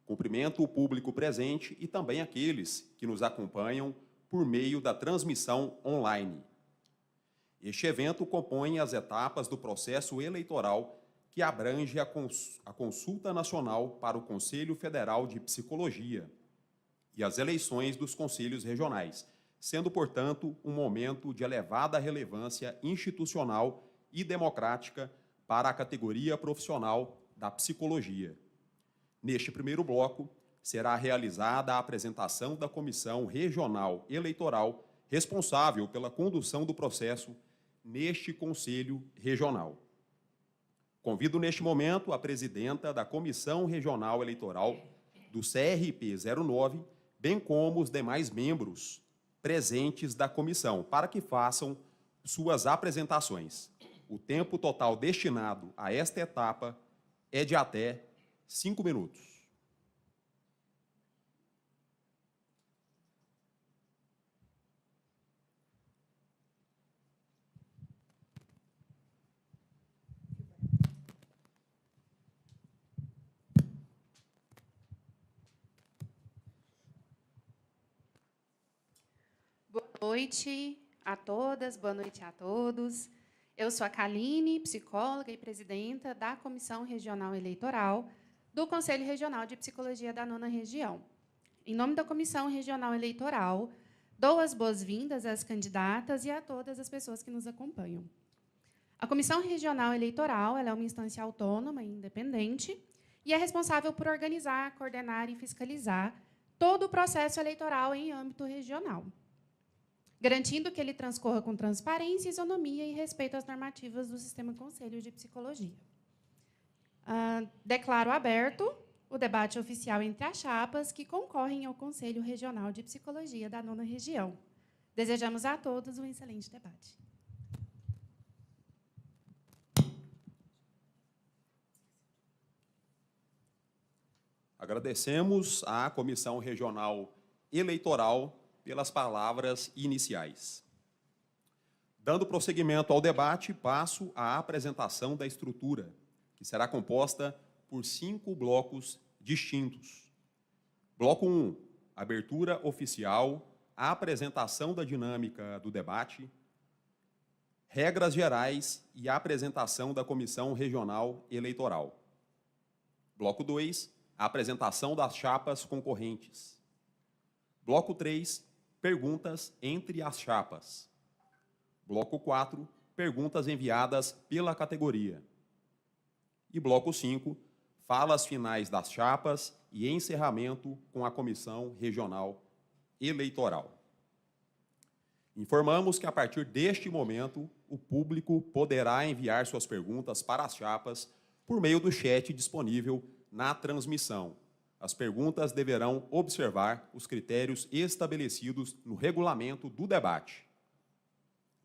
Cumprimento o público presente e também aqueles que nos acompanham por meio da transmissão online. Este evento compõe as etapas do processo eleitoral que abrange a consulta nacional para o Conselho Federal de Psicologia e as eleições dos conselhos regionais, sendo, portanto, um momento de elevada relevância institucional e democrática para a categoria profissional da psicologia. Neste primeiro bloco, será realizada a apresentação da Comissão Regional Eleitoral responsável pela condução do processo neste Conselho Regional. Convido neste momento a presidenta da Comissão Regional Eleitoral do CRP 09, bem como os demais membros presentes da comissão, para que façam suas apresentações. O tempo total destinado a esta etapa é de até 5 minutos. Boa noite a todas, boa noite a todos. Eu sou a Kaline, psicóloga e presidenta da Comissão Regional Eleitoral do Conselho Regional de Psicologia da 9ª Região. Em nome da Comissão Regional Eleitoral, dou as boas-vindas às candidatas e a todas as pessoas que nos acompanham. A Comissão Regional Eleitoral ela é uma instância autônoma e independente e é responsável por organizar, coordenar e fiscalizar todo o processo eleitoral em âmbito regional, garantindo que ele transcorra com transparência, isonomia e respeito às normativas do Sistema Conselho de Psicologia. Declaro aberto o debate oficial entre as chapas que concorrem ao Conselho Regional de Psicologia da 9ª Região. Desejamos a todos um excelente debate. Agradecemos à Comissão Regional Eleitoral pelas palavras iniciais. Dando prosseguimento ao debate, passo à apresentação da estrutura, que será composta por 5 blocos distintos. Bloco 1, abertura oficial, a apresentação da dinâmica do debate, regras gerais e a apresentação da Comissão Regional Eleitoral. Bloco 2, a apresentação das chapas concorrentes. Bloco 3, perguntas entre as chapas. Bloco 4, perguntas enviadas pela categoria. E bloco 5, falas finais das chapas e encerramento com a Comissão Regional Eleitoral. Informamos que, a partir deste momento, o público poderá enviar suas perguntas para as chapas por meio do chat disponível na transmissão. As perguntas deverão observar os critérios estabelecidos no regulamento do debate.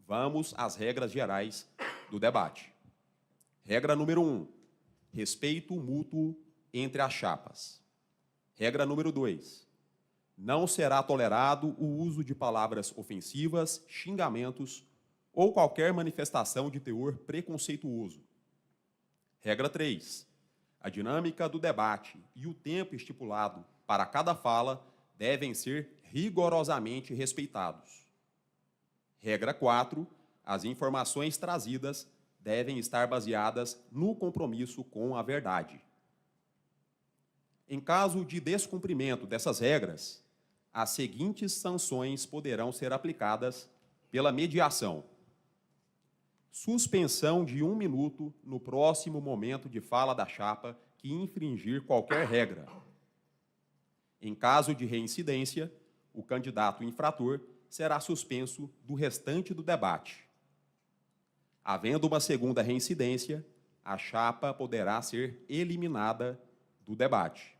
Vamos às regras gerais do debate. Regra número 1, respeito mútuo entre as chapas. Regra número 2, não será tolerado o uso de palavras ofensivas, xingamentos ou qualquer manifestação de teor preconceituoso. Regra 3, a dinâmica do debate e o tempo estipulado para cada fala devem ser rigorosamente respeitados. Regra 4, as informações trazidas devem estar baseadas no compromisso com a verdade. Em caso de descumprimento dessas regras, as seguintes sanções poderão ser aplicadas pela mediação: suspensão de 1 minuto no próximo momento de fala da chapa que infringir qualquer regra. Em caso de reincidência, o candidato infrator será suspenso do restante do debate. Havendo uma segunda reincidência, a chapa poderá ser eliminada do debate.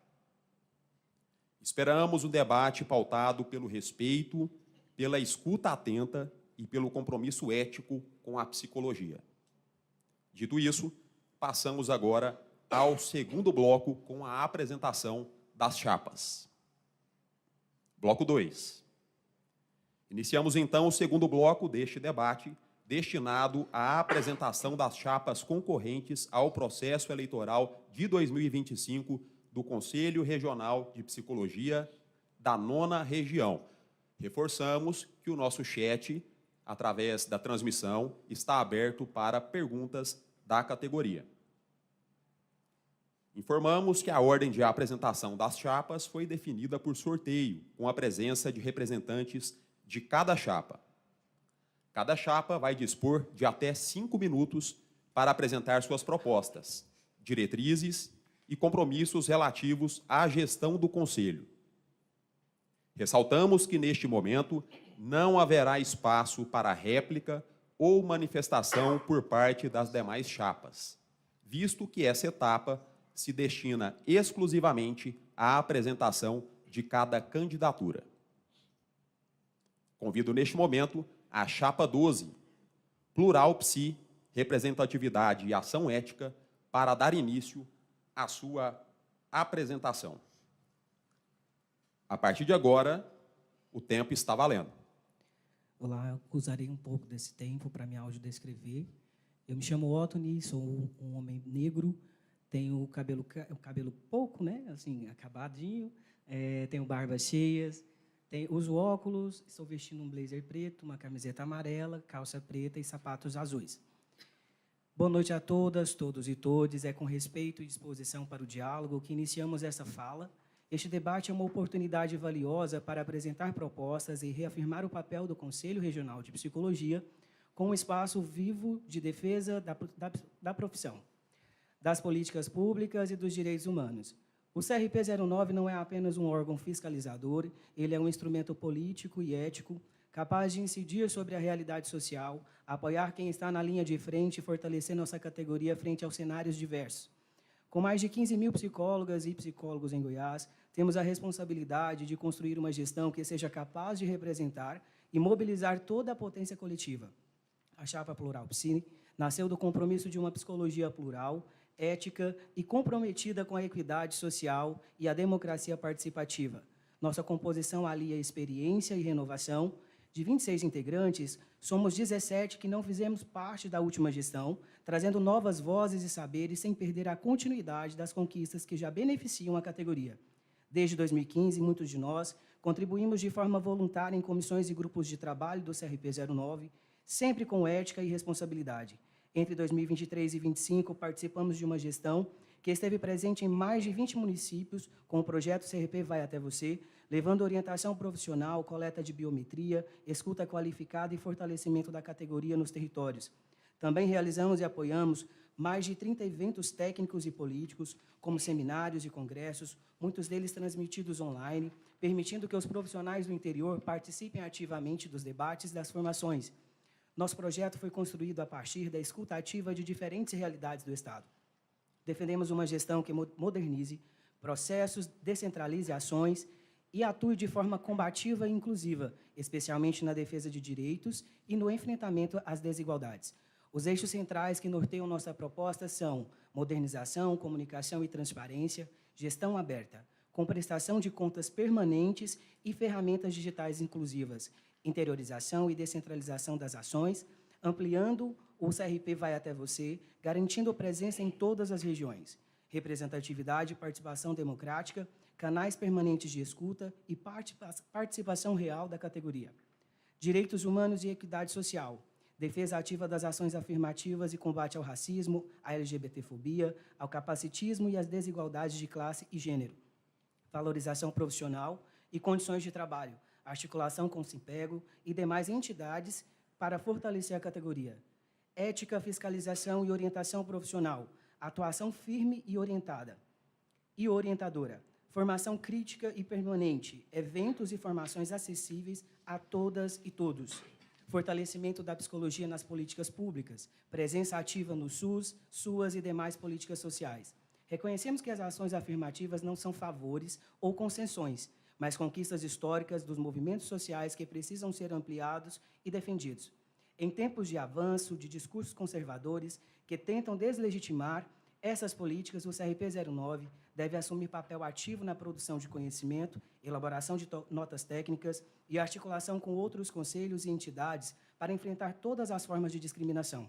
Esperamos um debate pautado pelo respeito, pela escuta atenta e pelo compromisso ético com a psicologia. Dito isso, passamos agora ao segundo bloco com a apresentação das chapas. Bloco 2. Iniciamos, então, o segundo bloco deste debate, destinado à apresentação das chapas concorrentes ao processo eleitoral de 2025 do Conselho Regional de Psicologia da 9ª Região. Reforçamos que o nosso chat, através da transmissão, está aberto para perguntas da categoria. Informamos que a ordem de apresentação das chapas foi definida por sorteio, com a presença de representantes de cada chapa. Cada chapa vai dispor de até 5 minutos para apresentar suas propostas, diretrizes e compromissos relativos à gestão do Conselho. Ressaltamos que, neste momento, não haverá espaço para réplica ou manifestação por parte das demais chapas, visto que essa etapa se destina exclusivamente à apresentação de cada candidatura. Convido, neste momento, a chapa 12, Plural Psi, Representatividade e Ação Ética, para dar início à sua apresentação. A partir de agora, o tempo está valendo. Olá, eu usarei um pouco desse tempo para me audiodescrever. Eu me chamo Otoni, sou um homem negro, tenho o cabelo pouco, né, assim, acabadinho, tenho barbas cheias, uso óculos, estou vestindo um blazer preto, uma camiseta amarela, calça preta e sapatos azuis. Boa noite a todas, todos e todes. É com respeito e disposição para o diálogo que iniciamos essa fala. Este debate é uma oportunidade valiosa para apresentar propostas e reafirmar o papel do Conselho Regional de Psicologia como um espaço vivo de defesa da profissão, das políticas públicas e dos direitos humanos. O CRP09 não é apenas um órgão fiscalizador, ele é um instrumento político e ético capaz de incidir sobre a realidade social, apoiar quem está na linha de frente e fortalecer nossa categoria frente aos cenários diversos. Com mais de 15 mil psicólogas e psicólogos em Goiás, temos a responsabilidade de construir uma gestão que seja capaz de representar e mobilizar toda a potência coletiva. A Chapa Plural Psi nasceu do compromisso de uma psicologia plural, ética e comprometida com a equidade social e a democracia participativa. Nossa composição alia experiência e renovação. De 26 integrantes, somos 17 que não fizemos parte da última gestão, trazendo novas vozes e saberes sem perder a continuidade das conquistas que já beneficiam a categoria. Desde 2015, muitos de nós contribuímos de forma voluntária em comissões e grupos de trabalho do CRP09, sempre com ética e responsabilidade. Entre 2023 e 2025, participamos de uma gestão que esteve presente em mais de 20 municípios, com o projeto CRP Vai Até Você, levando orientação profissional, coleta de biometria, escuta qualificada e fortalecimento da categoria nos territórios. Também realizamos e apoiamos mais de 30 eventos técnicos e políticos, como seminários e congressos, muitos deles transmitidos online, permitindo que os profissionais do interior participem ativamente dos debates das formações. Nosso projeto foi construído a partir da escuta ativa de diferentes realidades do Estado. Defendemos uma gestão que modernize processos, descentralize ações e atue de forma combativa e inclusiva, especialmente na defesa de direitos e no enfrentamento às desigualdades. Os eixos centrais que norteiam nossa proposta são modernização, comunicação e transparência, gestão aberta, com prestação de contas permanentes e ferramentas digitais inclusivas, interiorização e descentralização das ações, ampliando o CRP Vai Até Você, garantindo presença em todas as regiões, representatividade e participação democrática, canais permanentes de escuta e participação real da categoria. Direitos humanos e equidade social, defesa ativa das ações afirmativas e combate ao racismo, à LGBTfobia, ao capacitismo e às desigualdades de classe e gênero. Valorização profissional e condições de trabalho, articulação com o Simpego e demais entidades para fortalecer a categoria. Ética, fiscalização e orientação profissional, atuação firme e orientada e orientadora. Formação crítica e permanente, eventos e formações acessíveis a todas e todos. Fortalecimento da psicologia nas políticas públicas, presença ativa no SUS, SUAS e demais políticas sociais. Reconhecemos que as ações afirmativas não são favores ou concessões, mas conquistas históricas dos movimentos sociais que precisam ser ampliados e defendidos. Em tempos de avanço de discursos conservadores que tentam deslegitimar essas políticas, o CRP09 deve assumir papel ativo na produção de conhecimento, elaboração de notas técnicas e articulação com outros conselhos e entidades para enfrentar todas as formas de discriminação.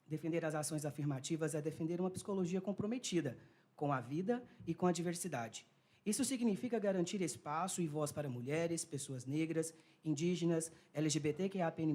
Defender as ações afirmativas é defender uma psicologia comprometida com a vida e com a diversidade. Isso significa garantir espaço e voz para mulheres, pessoas negras, indígenas, LGBTQIAPN+,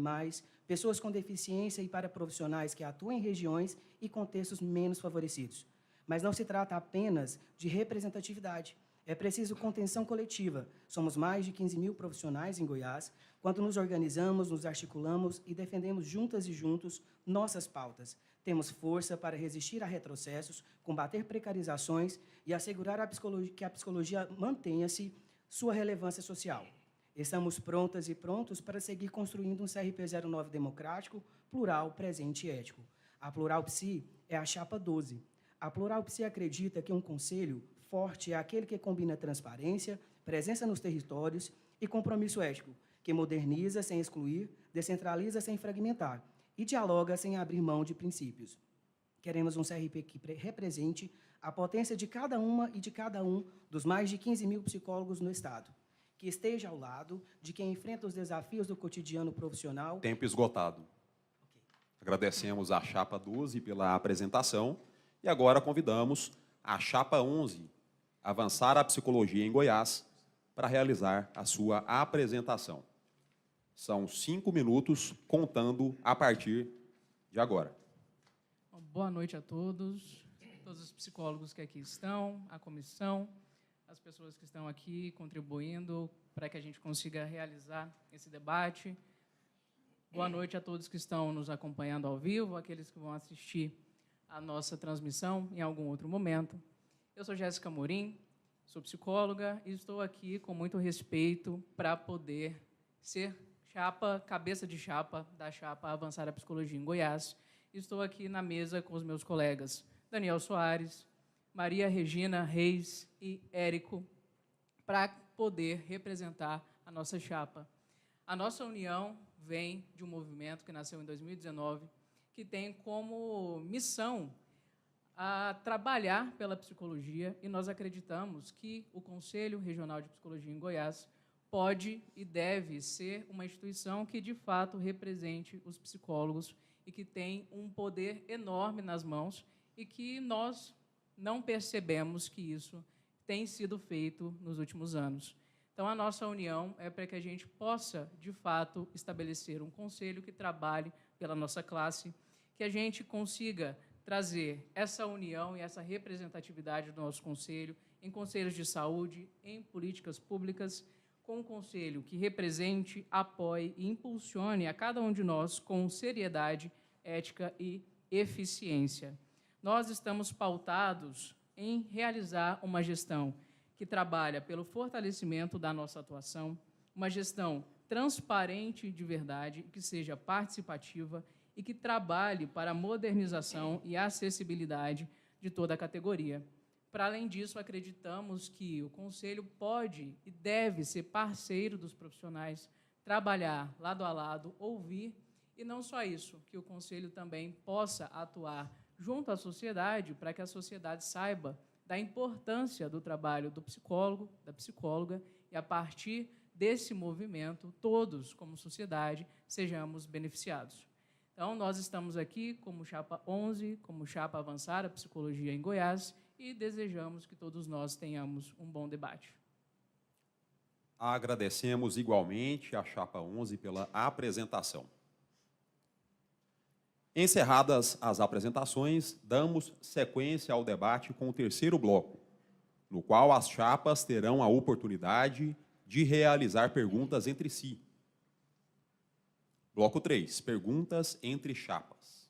pessoas com deficiência e para profissionais que atuam em regiões e contextos menos favorecidos. Mas não se trata apenas de representatividade. É preciso contenção coletiva. Somos mais de 15 mil profissionais em Goiás. Quando nos organizamos, nos articulamos e defendemos juntas e juntos nossas pautas. Temos força para resistir a retrocessos, combater precarizações e assegurar que a psicologia mantenha-se sua relevância social. Estamos prontas e prontos para seguir construindo um CRP09 democrático, plural, presente e ético. A Plural Psi é a chapa 12. A Plural Psi acredita que um conselho forte é aquele que combina transparência, presença nos territórios e compromisso ético, que moderniza sem excluir, descentraliza sem fragmentar e dialoga sem abrir mão de princípios. Queremos um CRP que represente a potência de cada uma e de cada um dos mais de 15 mil psicólogos no Estado, que esteja ao lado de quem enfrenta os desafios do cotidiano profissional. Tempo esgotado. Agradecemos à chapa 12 pela apresentação e agora convidamos a chapa 11, Avançar a Psicologia em Goiás, para realizar a sua apresentação. São 5 minutos, contando a partir de agora. Boa noite a todos os psicólogos que aqui estão, a comissão, as pessoas que estão aqui contribuindo para que a gente consiga realizar esse debate. Boa noite a todos que estão nos acompanhando ao vivo, aqueles que vão assistir a nossa transmissão em algum outro momento. Eu sou Jéssica Morim, sou psicóloga e estou aqui com muito respeito para poder ser cabeça de chapa da chapa Avançar a Psicologia em Goiás. Estou aqui na mesa com os meus colegas Daniel Soares, Maria Regina Reis e Érico, para poder representar a nossa chapa. A nossa união vem de um movimento que nasceu em 2019, que tem como missão a trabalhar pela psicologia, e nós acreditamos que o Conselho Regional de Psicologia em Goiás pode e deve ser uma instituição que, de fato, represente os psicólogos e que tem um poder enorme nas mãos e que nós não percebemos que isso tem sido feito nos últimos anos. Então, a nossa união é para que a gente possa, de fato, estabelecer um conselho que trabalhe pela nossa classe, que a gente consiga trazer essa união e essa representatividade do nosso conselho em conselhos de saúde, em políticas públicas, com um conselho que represente, apoie e impulsione a cada um de nós com seriedade, ética e eficiência. Nós estamos pautados em realizar uma gestão que trabalha pelo fortalecimento da nossa atuação, uma gestão transparente de verdade, que seja participativa e que trabalhe para a modernização e acessibilidade de toda a categoria. Para além disso, acreditamos que o Conselho pode e deve ser parceiro dos profissionais, trabalhar lado a lado, ouvir, e não só isso, que o Conselho também possa atuar junto à sociedade, para que a sociedade saiba da importância do trabalho do psicólogo, da psicóloga, e, a partir desse movimento, todos, como sociedade, sejamos beneficiados. Então, nós estamos aqui como chapa 11, como chapa Avançar a Psicologia em Goiás, e desejamos que todos nós tenhamos um bom debate. Agradecemos igualmente à chapa 11 pela apresentação. Encerradas as apresentações, damos sequência ao debate com o terceiro bloco, no qual as chapas terão a oportunidade de realizar perguntas entre si. Bloco 3, perguntas entre chapas.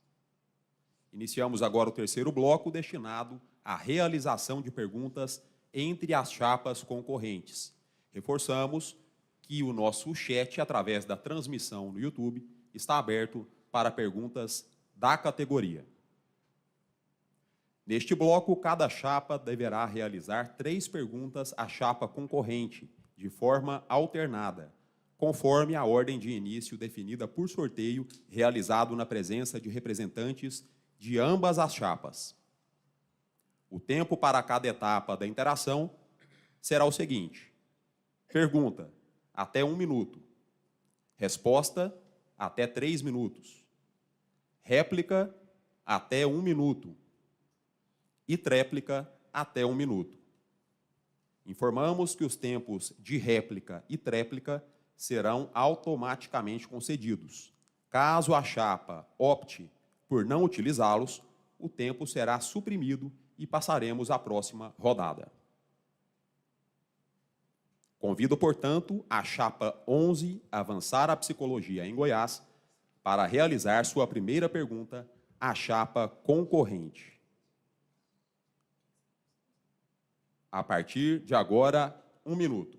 Iniciamos agora o terceiro bloco, destinado à realização de perguntas entre as chapas concorrentes. Reforçamos que o nosso chat, através da transmissão no YouTube, está aberto para perguntas da categoria. Neste bloco, cada chapa deverá realizar 3 perguntas à chapa concorrente, de forma alternada, conforme a ordem de início definida por sorteio, realizado na presença de representantes de ambas as chapas. O tempo para cada etapa da interação será o seguinte: pergunta, até 1 minuto. Resposta, até 3 minutos. Réplica, até 1 minuto. E tréplica, até 1 minuto. Informamos que os tempos de réplica e tréplica serão automaticamente concedidos. Caso a chapa opte por não utilizá-los, o tempo será suprimido e passaremos à próxima rodada. Convido, portanto, a chapa 11 a avançar à psicologia em Goiás para realizar sua primeira pergunta à chapa concorrente. A partir de agora, 1 minuto.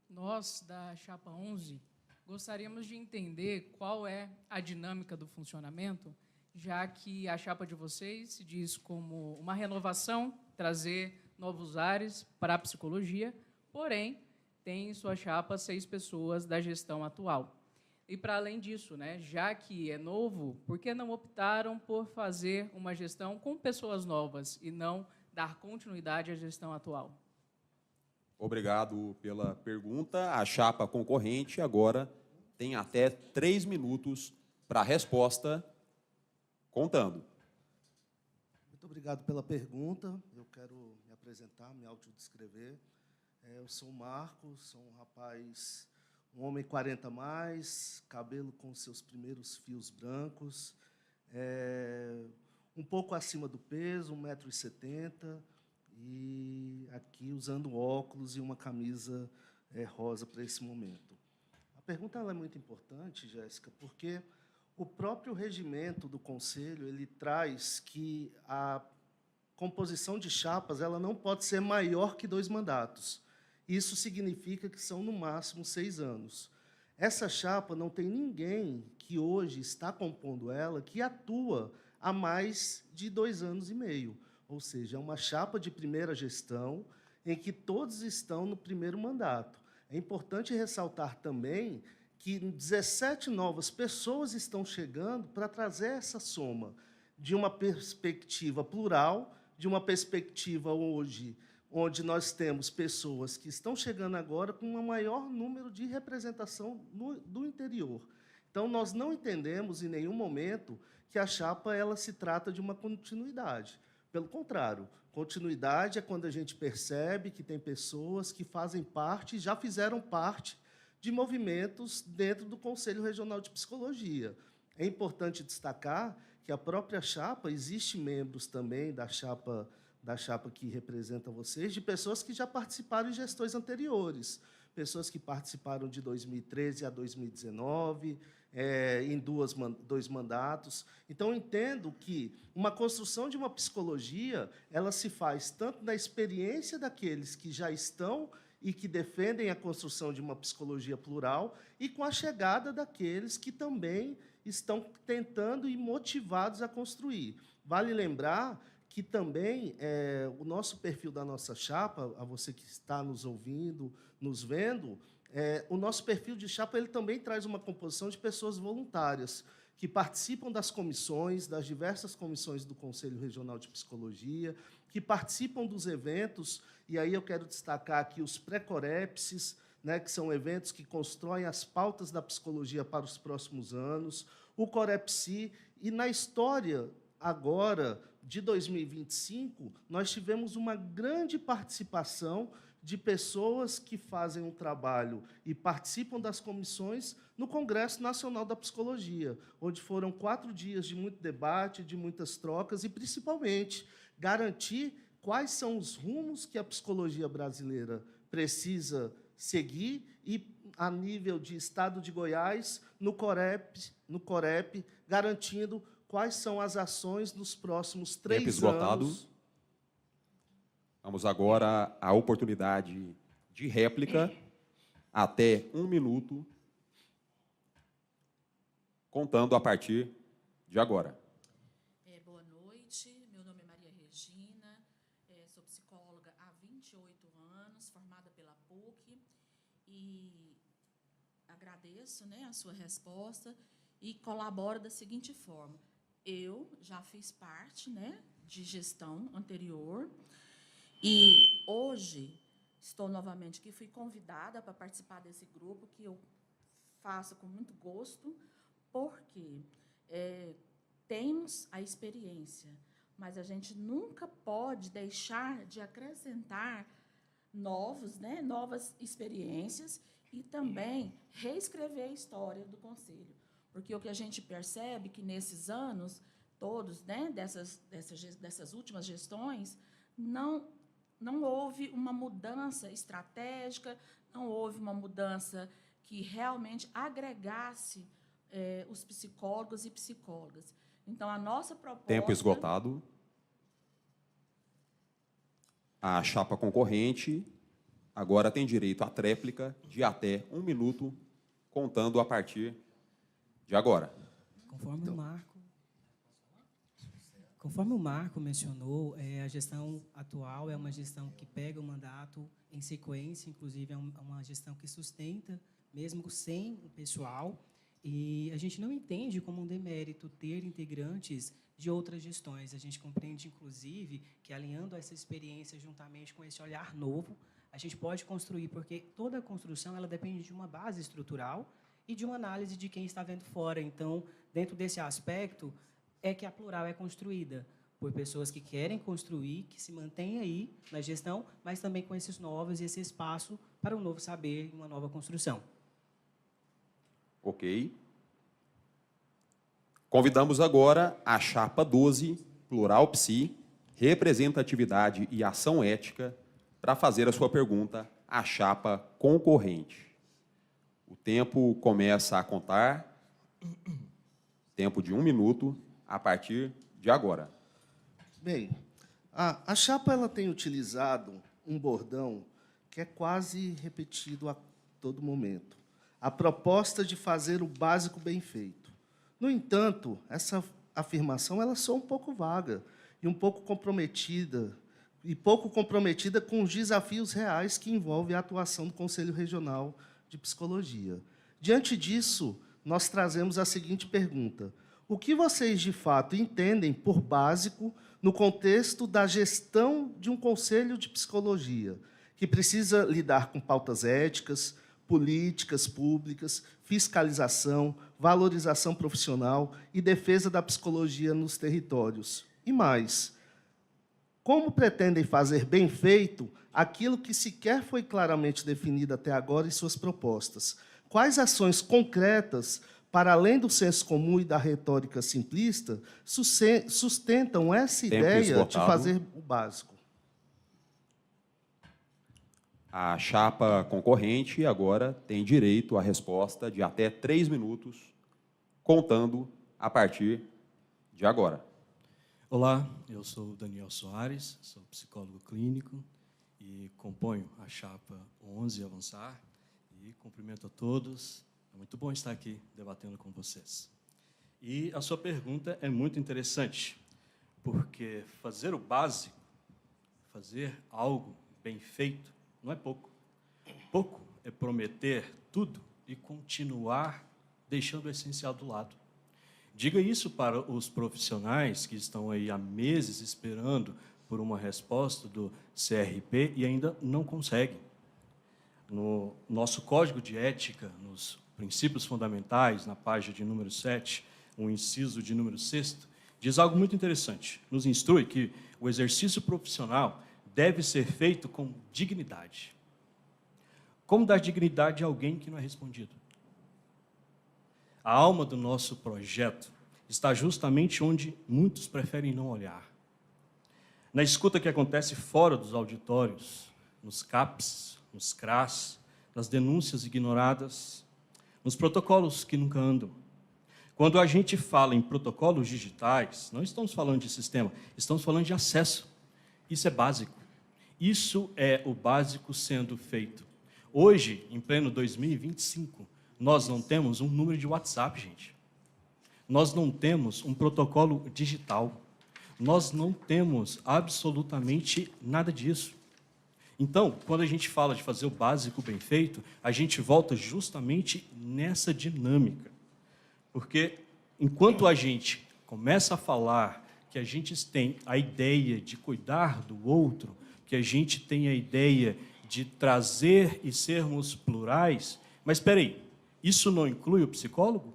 Nós, da chapa 11, gostaríamos de entender qual é a dinâmica do funcionamento, já que a chapa de vocês se diz como uma renovação, trazer novos ares para a psicologia, porém, tem em sua chapa 6 pessoas da gestão atual. E, para além disso, né, já que é novo, por que não optaram por fazer uma gestão com pessoas novas e não dar continuidade à gestão atual? Obrigado pela pergunta. A chapa concorrente agora tem até 3 minutos para a resposta, contando. Muito obrigado pela pergunta. Eu quero me apresentar, me autodescrever. Eu sou o Marcos, sou um rapaz, um homem 40 mais, cabelo com seus primeiros fios brancos, um pouco acima do peso, 1,70 m, e aqui usando óculos e uma camisa rosa para esse momento. A pergunta ela é muito importante, Jéssica, porque o próprio regimento do Conselho ele traz que a composição de chapas ela não pode ser maior que 2 mandatos. Isso significa que são, no máximo, 6 anos. Essa chapa não tem ninguém que hoje está compondo ela que atua há mais de 2 anos e meio. Ou seja, é uma chapa de primeira gestão em que todos estão no primeiro mandato. É importante ressaltar também que 17 novas pessoas estão chegando para trazer essa soma de uma perspectiva plural, de uma perspectiva hoje onde nós temos pessoas que estão chegando agora com um maior número de representação do interior. Então, nós não entendemos em nenhum momento que a chapa ela se trata de uma continuidade. Pelo contrário, continuidade é quando a gente percebe que tem pessoas que fazem parte, já fizeram parte de movimentos dentro do Conselho Regional de Psicologia. É importante destacar que a própria chapa, existem membros também da chapa que representa vocês, de pessoas que já participaram em gestões anteriores, pessoas que participaram de 2013 a 2019, em 2 mandatos. Então, entendo que uma construção de uma psicologia ela se faz tanto na experiência daqueles que já estão e que defendem a construção de uma psicologia plural e com a chegada daqueles que também estão tentando e motivados a construir. Vale lembrar que também o nosso perfil da nossa chapa, a você que está nos ouvindo, nos vendo, o nosso perfil de chapa ele também traz uma composição de pessoas voluntárias, que participam das comissões, das diversas comissões do Conselho Regional de Psicologia, que participam dos eventos, e aí eu quero destacar aqui os pré-corepses, né, que são eventos que constroem as pautas da psicologia para os próximos anos, o Corepsi, e na história agora de 2025, nós tivemos uma grande participação de pessoas que fazem um trabalho e participam das comissões no Congresso Nacional da Psicologia, onde foram 4 dias de muito debate, de muitas trocas e, principalmente, garantir quais são os rumos que a psicologia brasileira precisa seguir e, a nível de Estado de Goiás, no Corep, garantindo quais são as ações nos próximos 3 anos. Esgotado. Vamos agora à oportunidade de réplica, até 1 minuto, contando a partir de agora. Boa noite, meu nome é Maria Regina, sou psicóloga há 28 anos, formada pela PUC, e agradeço, né, a sua resposta e colaboro da seguinte forma. Eu já fiz parte, né, de gestão anterior e hoje estou novamente aqui, fui convidada para participar desse grupo que eu faço com muito gosto, porque temos a experiência, mas a gente nunca pode deixar de acrescentar novas experiências e também reescrever a história do Conselho. Porque o que a gente percebe que, nesses anos todos, né, dessas últimas gestões, não houve uma mudança estratégica, não houve uma mudança que realmente agregasse os psicólogos e psicólogas. Então, a nossa proposta... Tempo esgotado. A chapa concorrente agora tem direito à tréplica de até 1 minuto, contando a partir de agora. Conforme o Marco mencionou, a gestão atual é uma gestão que pega o mandato em sequência, inclusive é uma gestão que sustenta, mesmo sem o pessoal, e a gente não entende como um demérito ter integrantes de outras gestões. A gente compreende, inclusive, que, alinhando essa experiência juntamente com esse olhar novo, a gente pode construir, porque toda a construção ela depende de uma base estrutural e de uma análise de quem está vendo fora. Então, dentro desse aspecto, é que a Plural é construída por pessoas que querem construir, que se mantêm aí na gestão, mas também com esses novos e esse espaço para um novo saber e uma nova construção. Ok. Convidamos agora a chapa 12, Plural Psi, Representatividade e Ação Ética, para fazer a sua pergunta à chapa concorrente. O tempo começa a contar. Tempo de 1 minuto a partir de agora. Bem, a chapa ela tem utilizado um bordão que é quase repetido a todo momento. A proposta de fazer o básico bem feito. No entanto, essa afirmação ela soa um pouco vaga e um pouco comprometida, com os desafios reais que envolvem a atuação do Conselho Regional de Psicologia. Diante disso, nós trazemos a seguinte pergunta: o que vocês, de fato, entendem por básico no contexto da gestão de um Conselho de Psicologia, que precisa lidar com pautas éticas, políticas públicas, fiscalização, valorização profissional e defesa da psicologia nos territórios? E mais, como pretendem fazer bem feito aquilo que sequer foi claramente definido até agora em suas propostas? Quais ações concretas, para além do senso comum e da retórica simplista, sustentam essa ideia de fazer o básico? A chapa concorrente agora tem direito à resposta de até 3 minutos, contando a partir de agora. Olá, eu sou o Daniel Soares, sou psicólogo clínico e componho a chapa 11 Avançar, e cumprimento a todos. É muito bom estar aqui debatendo com vocês. E a sua pergunta é muito interessante, porque fazer o básico, fazer algo bem feito, não é pouco. Pouco é prometer tudo e continuar deixando o essencial do lado. Diga isso para os profissionais que estão aí há meses esperando por uma resposta do CRP e ainda não conseguem. No nosso Código de Ética, nos princípios fundamentais, na página de número 7, o inciso de número 6, diz algo muito interessante. Nos instrui que o exercício profissional deve ser feito com dignidade. Como dar dignidade a alguém que não é respondido? A alma do nosso projeto está justamente onde muitos preferem não olhar. Na escuta que acontece fora dos auditórios, nos CAPs, nos CRAS, nas denúncias ignoradas, nos protocolos que nunca andam. Quando a gente fala em protocolos digitais, não estamos falando de sistema, estamos falando de acesso. Isso é básico. Isso é o básico sendo feito. Hoje, em pleno 2025, nós não temos um número de WhatsApp, gente. Nós não temos um protocolo digital. Nós não temos absolutamente nada disso. Então, quando a gente fala de fazer o básico bem feito, a gente volta justamente nessa dinâmica. Porque, enquanto a gente começa a falar que a gente tem a ideia de cuidar do outro, que a gente tem a ideia de trazer e sermos plurais, mas espera aí, isso não inclui o psicólogo?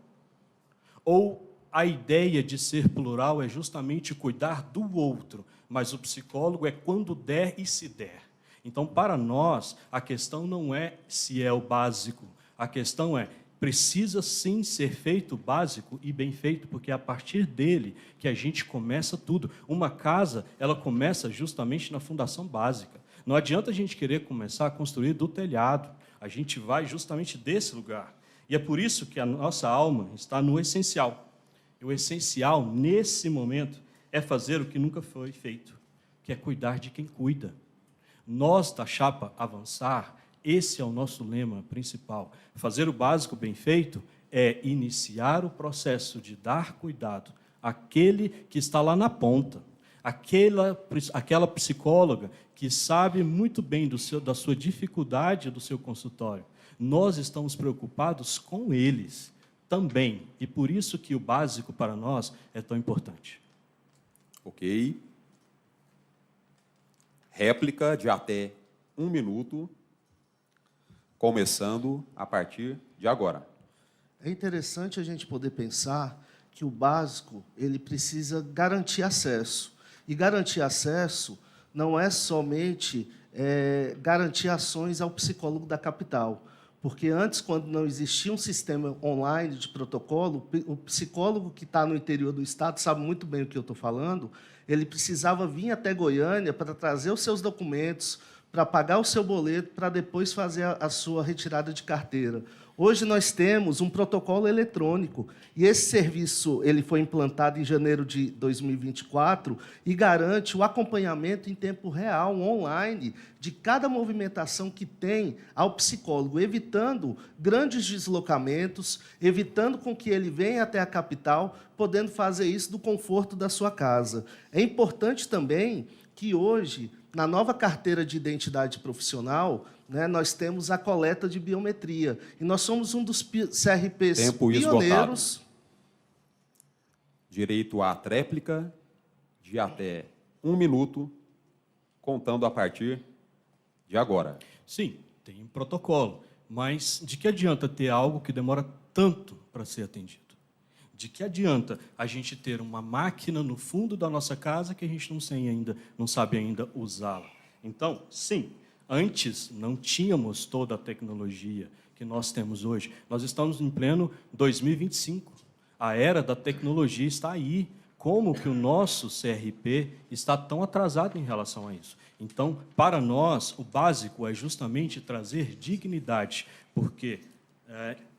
Ou a ideia de ser plural é justamente cuidar do outro, mas o psicólogo é quando der e se der. Então, para nós, a questão não é se é o básico, a questão é, precisa sim ser feito o básico e bem feito, porque é a partir dele que a gente começa tudo. Uma casa, ela começa justamente na fundação básica. Não adianta a gente querer começar a construir do telhado, a gente vai justamente desse lugar. E é por isso que a nossa alma está no essencial. E o essencial, nesse momento, é fazer o que nunca foi feito, que é cuidar de quem cuida. Nós, da Chapa Avançar, esse é o nosso lema principal. Fazer o básico bem feito é iniciar o processo de dar cuidado àquele que está lá na ponta, aquela psicóloga que sabe muito bem da sua dificuldade do seu consultório. Nós estamos preocupados com eles também, e por isso que o básico para nós é tão importante. Ok. Réplica de até 1 minuto, começando a partir de agora. É interessante a gente poder pensar que o básico ele precisa garantir acesso. E garantir acesso não é somente garantir ações ao psicólogo da capital. Porque antes, quando não existia um sistema online de protocolo, o psicólogo que está no interior do estado sabe muito bem o que eu estou falando, ele precisava vir até Goiânia para trazer os seus documentos, para pagar o seu boleto, para depois fazer a sua retirada de carteira. Hoje nós temos um protocolo eletrônico, e esse serviço ele foi implantado em janeiro de 2024 e garante o acompanhamento em tempo real, online, de cada movimentação que tem ao psicólogo, evitando grandes deslocamentos, evitando com que ele venha até a capital, podendo fazer isso do conforto da sua casa. É importante também que hoje, na nova carteira de identidade profissional, nós temos a coleta de biometria. E nós somos um dos CRPs Tempo pioneiros. Esgotado. Direito à tréplica de até 1 minuto, contando a partir de agora. Sim, tem um protocolo, mas de que adianta ter algo que demora tanto para ser atendido? De que adianta a gente ter uma máquina no fundo da nossa casa que a gente não sabe ainda usá-la? Então, sim, antes não tínhamos toda a tecnologia que nós temos hoje. Nós estamos em pleno 2025. A era da tecnologia está aí. Como que o nosso CRP está tão atrasado em relação a isso? Então, para nós, o básico é justamente trazer dignidade, porque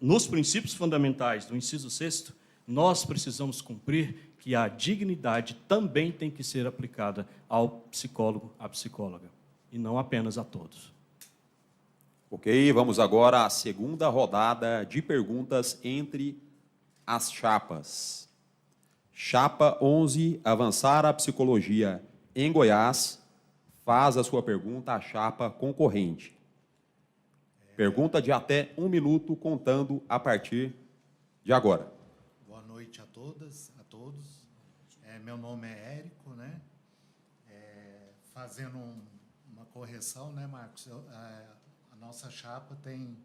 nos princípios fundamentais do inciso 6º, nós precisamos cumprir que a dignidade também tem que ser aplicada ao psicólogo, à psicóloga, e não apenas a todos. Ok, vamos agora à segunda rodada de perguntas entre as chapas. Chapa 11, avançar a psicologia em Goiás, faz a sua pergunta à chapa concorrente. Pergunta de até 1 minuto, contando a partir de agora. Boa noite a todas, a todos. Meu nome é Érico, né? Fazendo uma correção, né, Marcos? A nossa chapa tem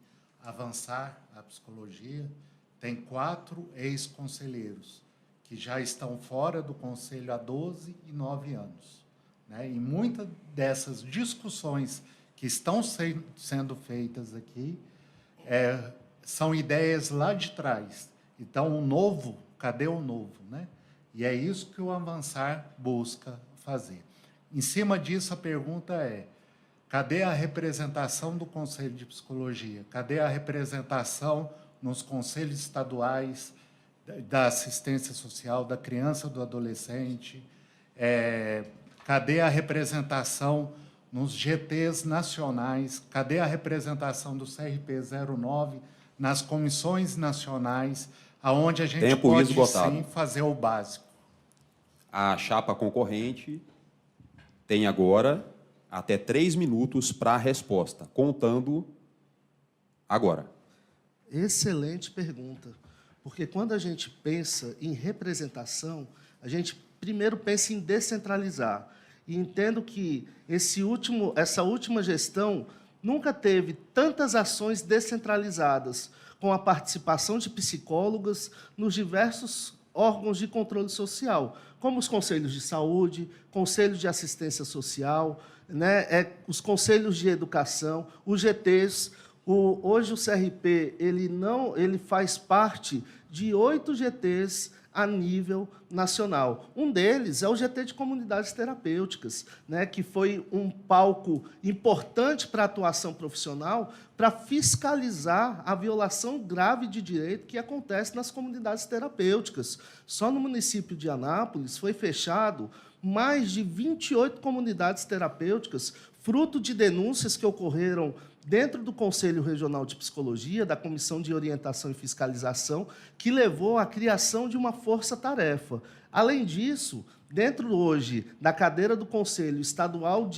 avançar a psicologia, tem 4 ex-conselheiros que já estão fora do conselho há 12 e 9 anos. Né? E muitas dessas discussões que estão sendo feitas aqui são ideias lá de trás. Então, o novo, cadê o novo? Né? E é isso que o Avançar busca fazer. Em cima disso, a pergunta é, cadê a representação do Conselho de Psicologia? Cadê a representação nos conselhos estaduais da assistência social, da criança, do adolescente? Cadê a representação nos GTs nacionais? Cadê a representação do CRP 09 nas comissões nacionais, aonde a gente Tempo pode, esgotado. sim, fazer o básico? A chapa concorrente tem agora até 3 minutos para a resposta, contando agora. Excelente pergunta. Porque quando a gente pensa em representação, a gente primeiro pensa em descentralizar. E entendo que essa última gestão nunca teve tantas ações descentralizadas, com a participação de psicólogas nos diversos órgãos de controle social, como os conselhos de saúde, conselhos de assistência social, né, os conselhos de educação, os GTs. Hoje o CRP ele faz parte de 8 GTs a nível nacional. Um deles é o GT de Comunidades Terapêuticas, né, que foi um palco importante para a atuação profissional, para fiscalizar a violação grave de direito que acontece nas comunidades terapêuticas. Só no município de Anápolis foi fechado mais de 28 comunidades terapêuticas, fruto de denúncias que ocorreram dentro do Conselho Regional de Psicologia, da Comissão de Orientação e Fiscalização, que levou à criação de uma força-tarefa. Além disso, dentro hoje da cadeira do Conselho Estadual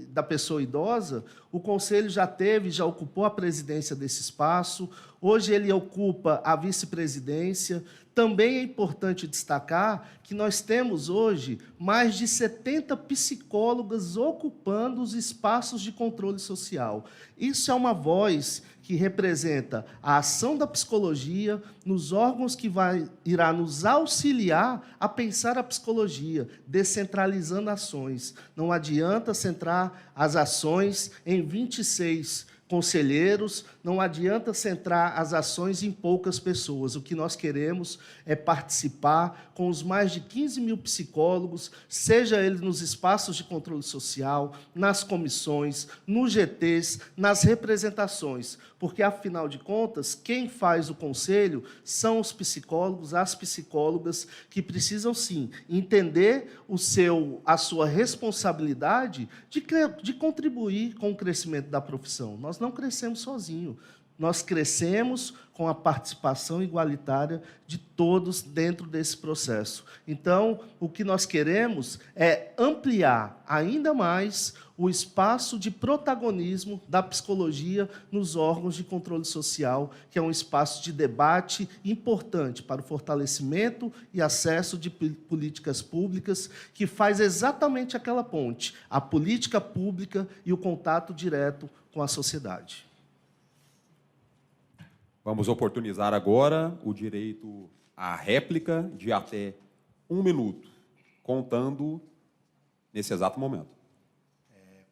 da Pessoa Idosa, o Conselho já ocupou a presidência desse espaço, hoje ele ocupa a vice-presidência. Também é importante destacar que nós temos hoje mais de 70 psicólogas ocupando os espaços de controle social. Isso é uma voz que representa a ação da psicologia nos órgãos que irá nos auxiliar a pensar a psicologia, descentralizando ações. Não adianta centrar as ações em 26 conselheiros, não adianta centrar as ações em poucas pessoas. O que nós queremos é participar com os mais de 15 mil psicólogos, seja eles nos espaços de controle social, nas comissões, nos GTs, nas representações, porque, afinal de contas, quem faz o conselho são os psicólogos, as psicólogas, que precisam, sim, entender a sua responsabilidade de contribuir com o crescimento da profissão. Nós não crescemos sozinhos, nós crescemos com a participação igualitária de todos dentro desse processo. Então, o que nós queremos é ampliar ainda mais o espaço de protagonismo da psicologia nos órgãos de controle social, que é um espaço de debate importante para o fortalecimento e acesso de políticas públicas, que faz exatamente aquela ponte, a política pública e o contato direto com a sociedade. Vamos oportunizar agora o direito à réplica de até 1 minuto, contando nesse exato momento.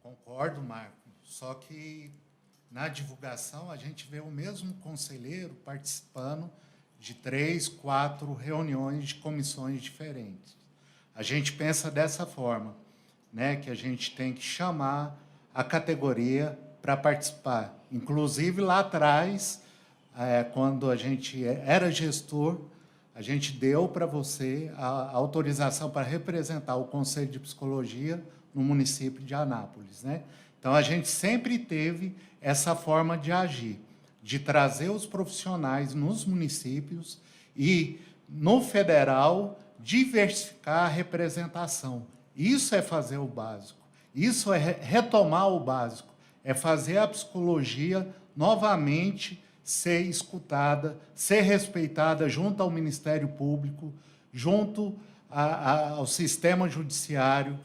Concordo, Marco, só que na divulgação a gente vê o mesmo conselheiro participando de 3, 4 reuniões de comissões diferentes. A gente pensa dessa forma, né, que a gente tem que chamar a categoria para participar. Inclusive, lá atrás, quando a gente era gestor, a gente deu para você a autorização para representar o Conselho de Psicologia no município de Anápolis, né? Então, a gente sempre teve essa forma de agir, de trazer os profissionais nos municípios e, no federal, diversificar a representação. Isso é fazer o básico, isso é retomar o básico, é fazer a psicologia novamente ser escutada, ser respeitada junto ao Ministério Público, junto ao sistema judiciário,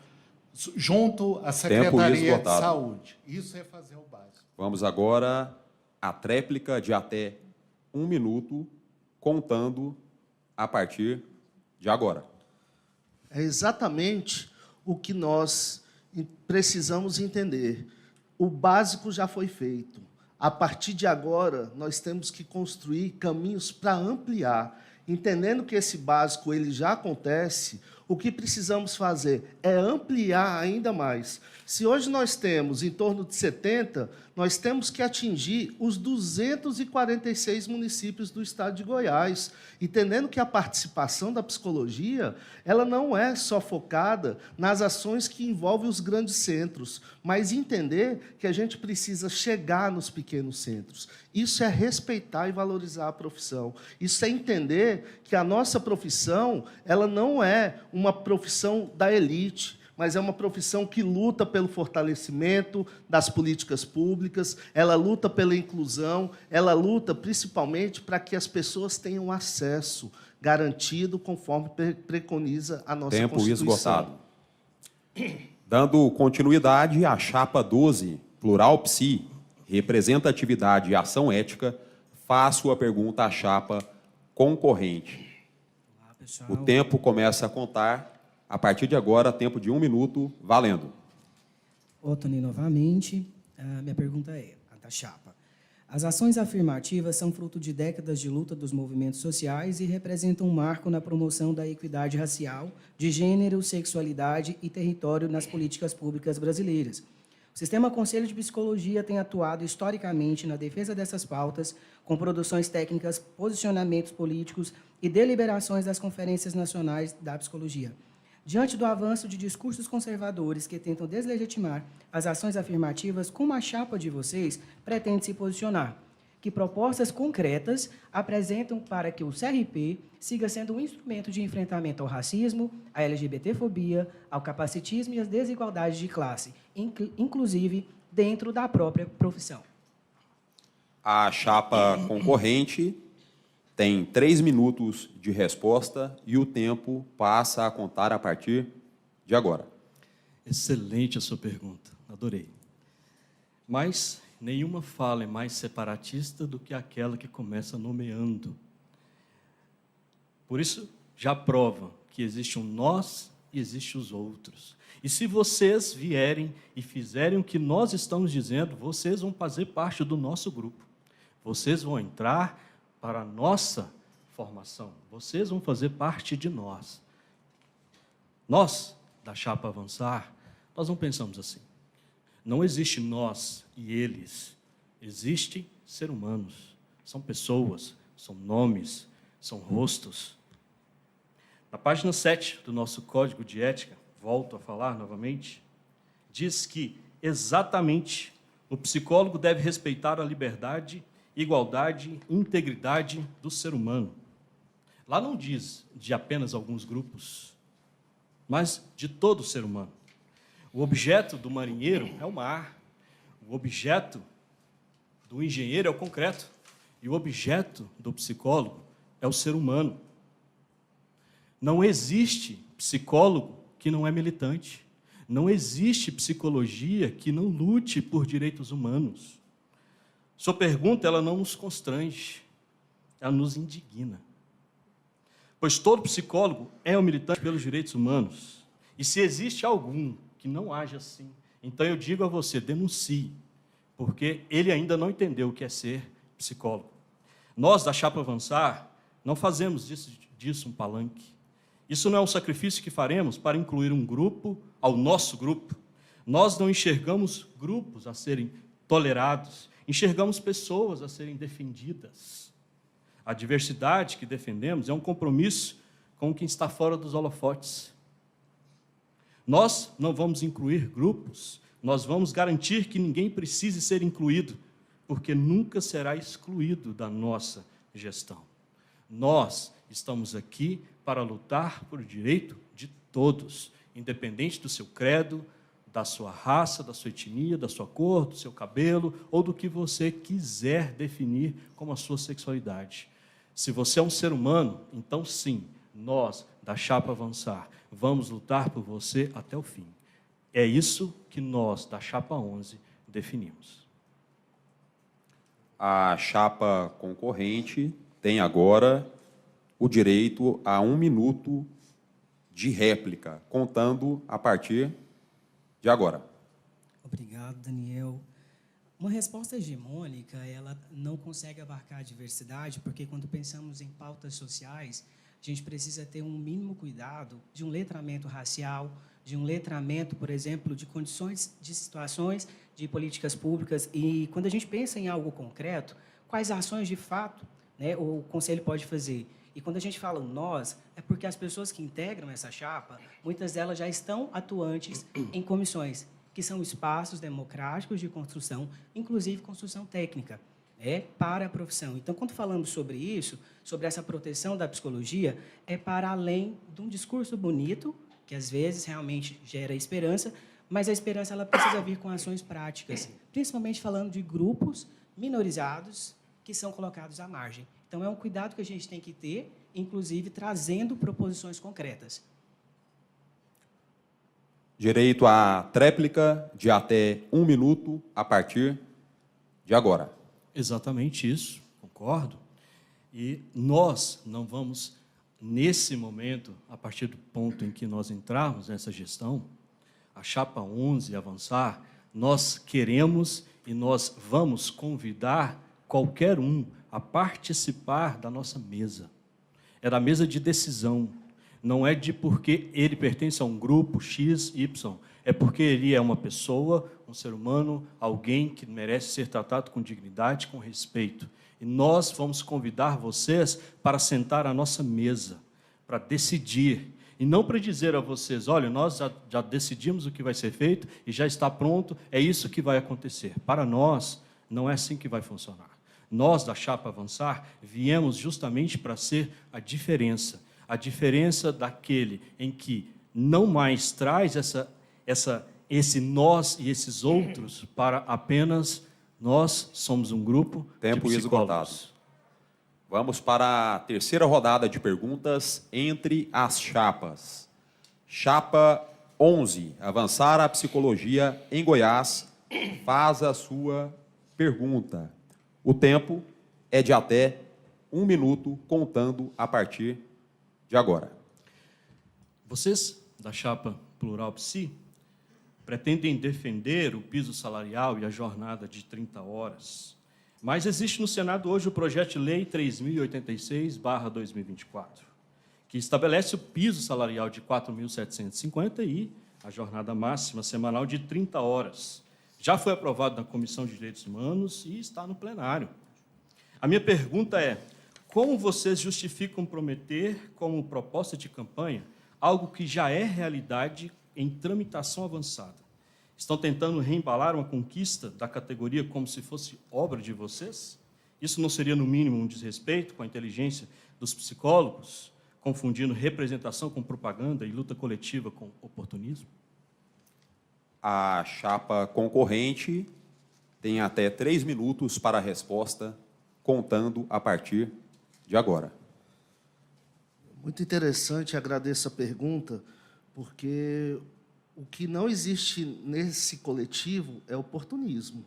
junto à Secretaria de Saúde. Isso é fazer o básico. Vamos agora à tréplica de até 1 minuto, contando a partir de agora. É exatamente o que nós precisamos entender. O básico já foi feito. A partir de agora, nós temos que construir caminhos para ampliar. Entendendo que esse básico ele já acontece, o que precisamos fazer é ampliar ainda mais. Se hoje nós temos em torno de 70, nós temos que atingir os 246 municípios do estado de Goiás, entendendo que a participação da psicologia ela não é só focada nas ações que envolvem os grandes centros, mas entender que a gente precisa chegar nos pequenos centros. Isso é respeitar e valorizar a profissão. Isso é entender que a nossa profissão ela não é uma profissão da elite, mas é uma profissão que luta pelo fortalecimento das políticas públicas, ela luta pela inclusão, ela luta principalmente para que as pessoas tenham acesso garantido conforme preconiza a nossa Constituição. Tempo esgotado. Dando continuidade à chapa 12, Plural Psi, Representatividade e Ação Ética, faço a pergunta à chapa concorrente. Olá, pessoal. O tempo começa a contar. A partir de agora, tempo de 1 minuto, valendo. Otoni, novamente. A minha pergunta é, a da chapa. As ações afirmativas são fruto de décadas de luta dos movimentos sociais e representam um marco na promoção da equidade racial, de gênero, sexualidade e território nas políticas públicas brasileiras. O Sistema Conselho de Psicologia tem atuado historicamente na defesa dessas pautas, com produções técnicas, posicionamentos políticos e deliberações das conferências nacionais da psicologia. Diante do avanço de discursos conservadores que tentam deslegitimar as ações afirmativas, como a chapa de vocês pretende se posicionar? Que propostas concretas apresentam para que o CRP siga sendo um instrumento de enfrentamento ao racismo, à LGBTfobia, ao capacitismo e às desigualdades de classe, inclusive dentro da própria profissão? A chapa concorrente tem 3 minutos de resposta e o tempo passa a contar a partir de agora. Excelente a sua pergunta, adorei. Mas nenhuma fala é mais separatista do que aquela que começa nomeando. Por isso, já prova que existe um nós e existe os outros. E se vocês vierem e fizerem o que nós estamos dizendo, vocês vão fazer parte do nosso grupo. Vocês vão entrar para a nossa formação. Vocês vão fazer parte de nós. Nós, da Chapa Avançar, nós não pensamos assim. Não existe nós e eles. Existem seres humanos. São pessoas, são nomes, são rostos. Na página 7 do nosso Código de Ética, volto a falar novamente, diz que exatamente o psicólogo deve respeitar a liberdade, igualdade e integridade do ser humano. Lá não diz de apenas alguns grupos, mas de todo ser humano. O objeto do marinheiro é o mar, o objeto do engenheiro é o concreto, e o objeto do psicólogo é o ser humano. Não existe psicólogo que não é militante. Não existe psicologia que não lute por direitos humanos. Sua pergunta, ela não nos constrange, ela nos indigna. Pois todo psicólogo é um militante pelos direitos humanos. E se existe algum que não age assim, então eu digo a você, denuncie, porque ele ainda não entendeu o que é ser psicólogo. Nós, da Chapa Avançar, não fazemos disso um palanque. Isso não é um sacrifício que faremos para incluir um grupo ao nosso grupo. Nós não enxergamos grupos a serem tolerados, enxergamos pessoas a serem defendidas. A diversidade que defendemos é um compromisso com quem está fora dos holofotes. Nós não vamos incluir grupos, nós vamos garantir que ninguém precise ser incluído, porque nunca será excluído da nossa gestão. Nós estamos aqui para lutar por direito de todos, independente do seu credo, da sua raça, da sua etnia, da sua cor, do seu cabelo, ou do que você quiser definir como a sua sexualidade. Se você é um ser humano, então sim, nós, da Chapa Avançar, vamos lutar por você até o fim. É isso que nós, da Chapa 11, definimos. A chapa concorrente tem agora o direito a 1 minuto de réplica, contando a partir de agora. Obrigado, Daniel. Uma resposta hegemônica, ela não consegue abarcar a diversidade, porque quando pensamos em pautas sociais, a gente precisa ter um mínimo cuidado de um letramento racial, de um letramento, por exemplo, de condições, de situações, de políticas públicas. E quando a gente pensa em algo concreto, quais ações de fato, né, o Conselho pode fazer? E quando a gente fala nós, é porque as pessoas que integram essa chapa, muitas delas já estão atuantes em comissões, que são espaços democráticos de construção, inclusive construção técnica, para a profissão. Então, quando falamos sobre isso, sobre essa proteção da psicologia, é para além de um discurso bonito, que às vezes realmente gera esperança, mas a esperança ela precisa vir com ações práticas, principalmente falando de grupos minorizados que são colocados à margem. Então, é um cuidado que a gente tem que ter, inclusive trazendo proposições concretas. Direito à tréplica de até 1 minuto a partir de agora. Exatamente isso, concordo. E nós não vamos nesse momento, a partir do ponto em que nós entrarmos nessa gestão, a Chapa 11 Avançar, nós queremos e nós vamos convidar qualquer um a participar da nossa mesa. É da mesa de decisão. Não é de porque ele pertence a um grupo X, Y. É porque ele é uma pessoa, um ser humano, alguém que merece ser tratado com dignidade, com respeito. E nós vamos convidar vocês para sentar à nossa mesa, para decidir. E não para dizer a vocês, olha, nós já decidimos o que vai ser feito e já está pronto, é isso que vai acontecer. Para nós, não é assim que vai funcionar. Nós, da Chapa Avançar, viemos justamente para ser a diferença daquele em que não mais traz esse nós e esses outros para apenas nós somos um grupo Tempo de esgotado. psicólogos. Vamos para a terceira rodada de perguntas entre as chapas. Chapa 11, Avançar a Psicologia em Goiás, faz a sua pergunta. O tempo é de até 1 minuto, contando a partir de agora. Vocês, da Chapa Plural Psi, pretendem defender o piso salarial e a jornada de 30 horas. Mas existe no Senado hoje o projeto de lei 3086/2024, que estabelece o piso salarial de 4.750 e a jornada máxima semanal de 30 horas. Já foi aprovado na Comissão de Direitos Humanos e está no plenário. A minha pergunta é, como vocês justificam prometer como proposta de campanha algo que já é realidade em tramitação avançada? Estão tentando reembalar uma conquista da categoria como se fosse obra de vocês? Isso não seria, no mínimo, um desrespeito com a inteligência dos psicólogos, confundindo representação com propaganda e luta coletiva com oportunismo? A chapa concorrente tem até 3 minutos para a resposta, contando a partir de agora. Muito interessante, agradeço a pergunta, porque o que não existe nesse coletivo é oportunismo.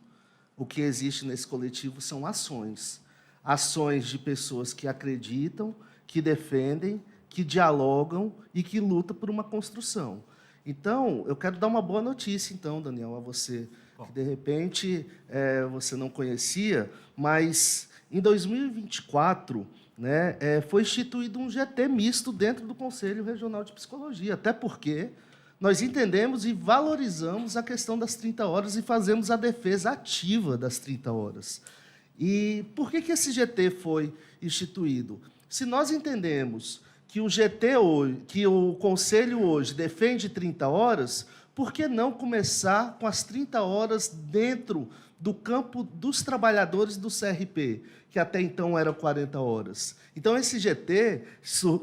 O que existe nesse coletivo são ações. Ações de pessoas que acreditam, que defendem, que dialogam e que lutam por uma construção. Então, eu quero dar uma boa notícia, então, Daniel, a você, que, de repente, você não conhecia, mas, em 2024, foi instituído um GT misto dentro do Conselho Regional de Psicologia, até porque nós entendemos e valorizamos a questão das 30 horas e fazemos a defesa ativa das 30 horas. E por que esse GT foi instituído? Se nós entendemos que o GT hoje, que o Conselho hoje defende 30 horas, por que não começar com as 30 horas dentro do campo dos trabalhadores do CRP, que até então eram 40 horas? Então, esse GT,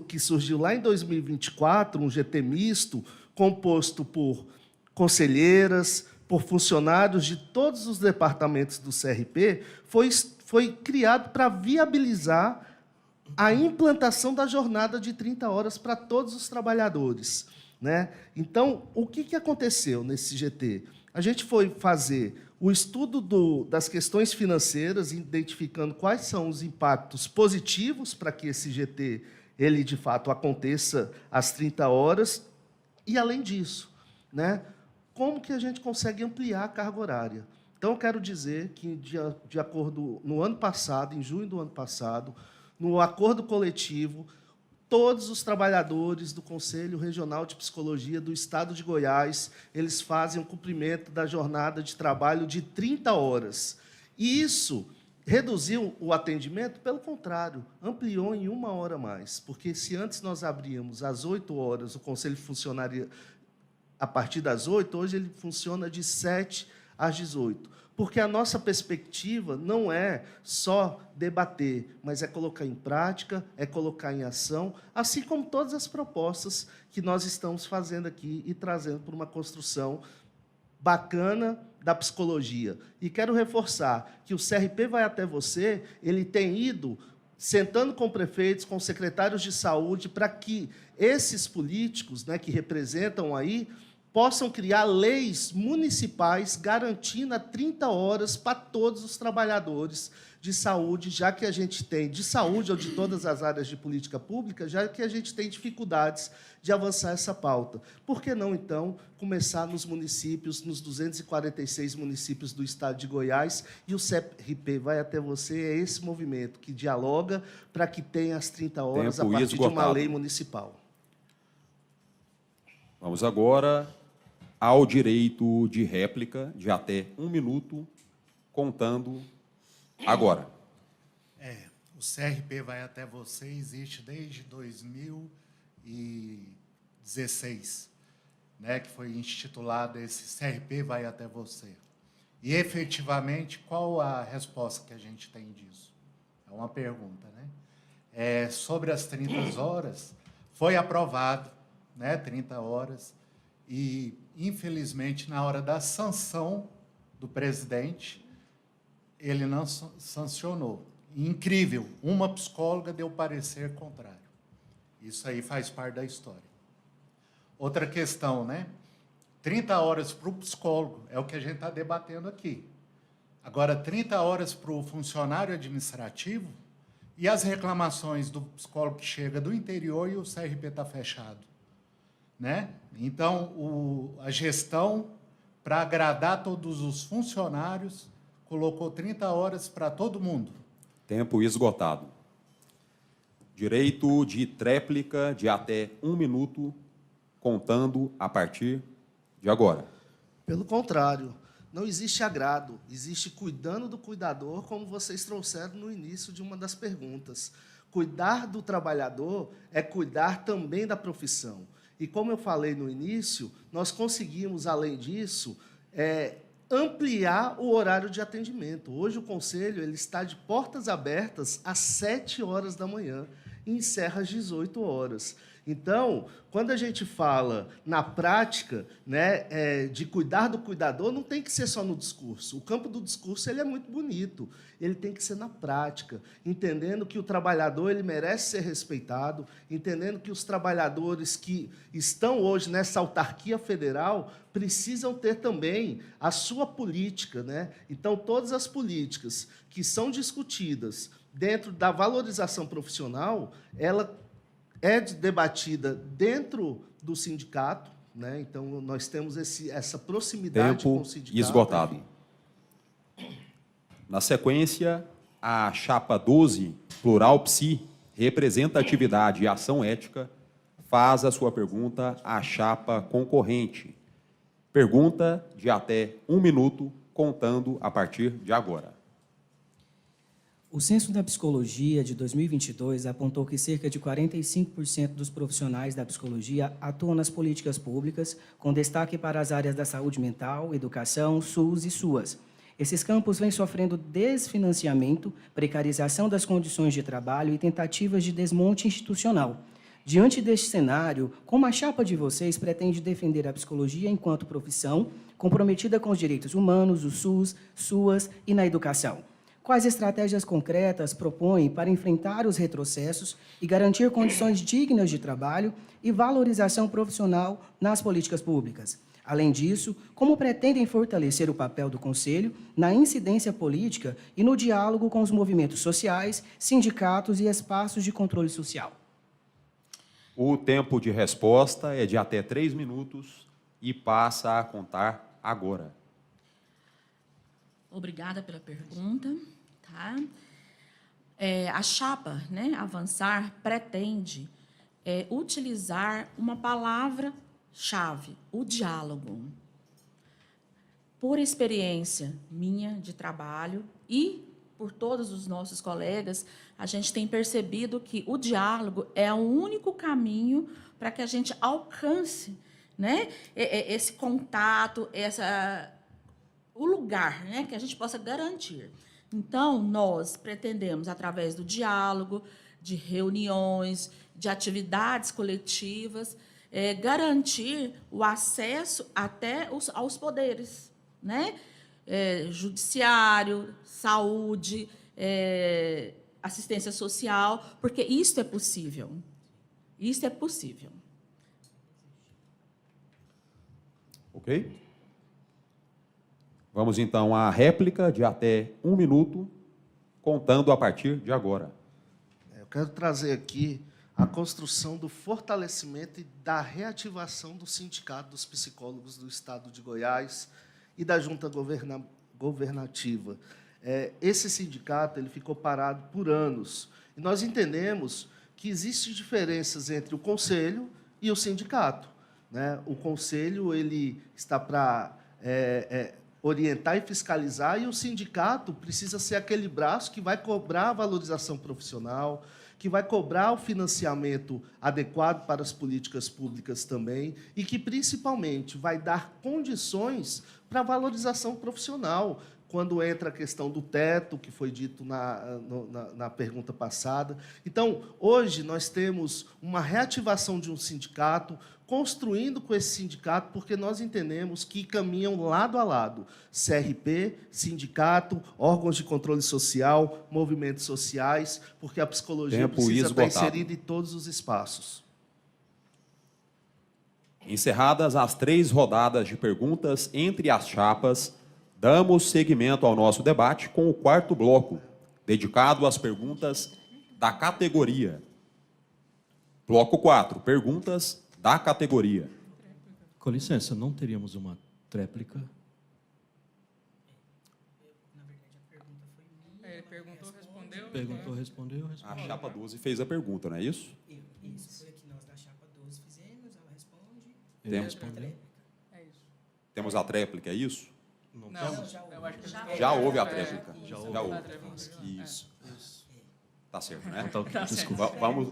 que surgiu lá em 2024, um GT misto, composto por conselheiras, por funcionários de todos os departamentos do CRP, foi criado para viabilizar a implantação da jornada de 30 horas para todos os trabalhadores. Então, o que aconteceu nesse GT? A gente foi fazer o estudo das questões financeiras, identificando quais são os impactos positivos para que esse GT, ele, de fato, aconteça às 30 horas. E, além disso, como que a gente consegue ampliar a carga horária? Então, eu quero dizer que, de acordo no ano passado, em junho do ano passado, no acordo coletivo, todos os trabalhadores do Conselho Regional de Psicologia do Estado de Goiás, eles fazem o cumprimento da jornada de trabalho de 30 horas. E isso reduziu o atendimento? Pelo contrário, ampliou em 1 hora a mais, porque se antes nós abríamos às 8 horas, o Conselho funcionaria a partir das 8, hoje ele funciona de 7 às 18. Porque a nossa perspectiva não é só debater, mas é colocar em prática, é colocar em ação, assim como todas as propostas que nós estamos fazendo aqui e trazendo para uma construção bacana da psicologia. E quero reforçar que o CRP vai até você, ele tem ido sentando com prefeitos, com secretários de saúde, para que esses políticos, que representam aí, possam criar leis municipais garantindo 30 horas para todos os trabalhadores de saúde, já que a gente tem, de saúde ou de todas as áreas de política pública, já que a gente tem dificuldades de avançar essa pauta. Por que não, então, começar nos municípios, nos 246 municípios do estado de Goiás, e o CEP-RP vai até você, é esse movimento que dialoga para que tenha as 30 horas Tempo a partir esgotado. de uma lei municipal. Vamos agora ao direito de réplica de até 1 minuto, contando agora. O CRP vai até você, existe desde 2016, né, que foi instituído esse CRP vai até você. E, efetivamente, qual a resposta que a gente tem disso? É uma pergunta, né? Sobre as 30 horas, foi aprovado, né, 30 horas, e, infelizmente, na hora da sanção do presidente, ele não sancionou. Incrível, uma psicóloga deu parecer contrário. Isso aí faz parte da história. Outra questão, né? 30 horas para o psicólogo, é o que a gente está debatendo aqui. Agora, 30 horas para o funcionário administrativo e as reclamações do psicólogo que chega do interior e o CRP está fechado, né? Então, a gestão, para agradar todos os funcionários, colocou 30 horas para todo mundo. Tempo esgotado. Direito de tréplica de até 1 minuto, contando a partir de agora. Pelo contrário, não existe agrado, existe cuidando do cuidador, como vocês trouxeram no início de uma das perguntas. Cuidar do trabalhador é cuidar também da profissão. E, como eu falei no início, nós conseguimos, além disso, ampliar o horário de atendimento. Hoje, o Conselho ele está de portas abertas às 7 horas da manhã e encerra às 18 horas. Então, quando a gente fala na prática, né, de cuidar do cuidador, não tem que ser só no discurso. O campo do discurso ele é muito bonito, ele tem que ser na prática, entendendo que o trabalhador ele merece ser respeitado, entendendo que os trabalhadores que estão hoje nessa autarquia federal precisam ter também a sua política, né? Então, todas as políticas que são discutidas dentro da valorização profissional, ela é debatida dentro do sindicato, né? Então, nós temos essa proximidade com o sindicato. Esgotado. Na sequência, a chapa 12, Plural Psi, Representatividade e Ação Ética, faz a sua pergunta à chapa concorrente. Pergunta de até 1 minuto, contando a partir de agora. O Censo da Psicologia de 2022 apontou que cerca de 45% dos profissionais da psicologia atuam nas políticas públicas, com destaque para as áreas da saúde mental, educação, SUS e SUAS. Esses campos vêm sofrendo desfinanciamento, precarização das condições de trabalho e tentativas de desmonte institucional. Diante deste cenário, como a chapa de vocês pretende defender a psicologia enquanto profissão, comprometida com os direitos humanos, o SUS, SUAS e na educação? Quais estratégias concretas propõem para enfrentar os retrocessos e garantir condições dignas de trabalho e valorização profissional nas políticas públicas? Além disso, como pretendem fortalecer o papel do Conselho na incidência política e no diálogo com os movimentos sociais, sindicatos e espaços de controle social? O tempo de resposta é de até 3 minutos e passa a contar agora. Obrigada pela pergunta. Tá? A chapa, né, Avançar, pretende utilizar uma palavra-chave, o diálogo. Por experiência minha de trabalho e por todos os nossos colegas, a gente tem percebido que o diálogo é o único caminho para que a gente alcance, né, esse contato, o lugar, né, que a gente possa garantir. Então, nós pretendemos, através do diálogo, de reuniões, de atividades coletivas, garantir o acesso até aos poderes, né? Judiciário, saúde, assistência social, porque isso é possível. Isso é possível. Ok? Vamos, então, à réplica de até 1 minuto, contando a partir de agora. Eu quero trazer aqui a construção do fortalecimento e da reativação do Sindicato dos Psicólogos do Estado de Goiás e da Junta Governativa. Esse sindicato ele ficou parado por anos. E nós entendemos que existem diferenças entre o Conselho e o sindicato, né? O Conselho ele está para orientar e fiscalizar, e o sindicato precisa ser aquele braço que vai cobrar a valorização profissional, que vai cobrar o financiamento adequado para as políticas públicas também, e que, principalmente, vai dar condições para a valorização profissional, quando entra a questão do teto, que foi dito na pergunta passada. Então, hoje, nós temos uma reativação de um sindicato, construindo com esse sindicato, porque nós entendemos que caminham lado a lado. CRP, sindicato, órgãos de controle social, movimentos sociais, porque a psicologia precisa estar inserida em todos os espaços. Encerradas as 3 rodadas de perguntas entre as chapas, damos seguimento ao nosso debate com o 4º bloco, dedicado às perguntas da categoria. Bloco 4, perguntas da categoria. Com licença, não teríamos uma tréplica? Ele perguntou, respondeu. Perguntou, respondeu. A chapa 12 fez a pergunta, não é isso? Isso, foi o que nós da chapa 12 fizemos, ela responde. Temos, É isso. temos a tréplica, é isso? Não, eu acho que Já houve a tréplica. Já houve. Já houve. Isso. Tá certo, né? Então, tá ok, desculpa.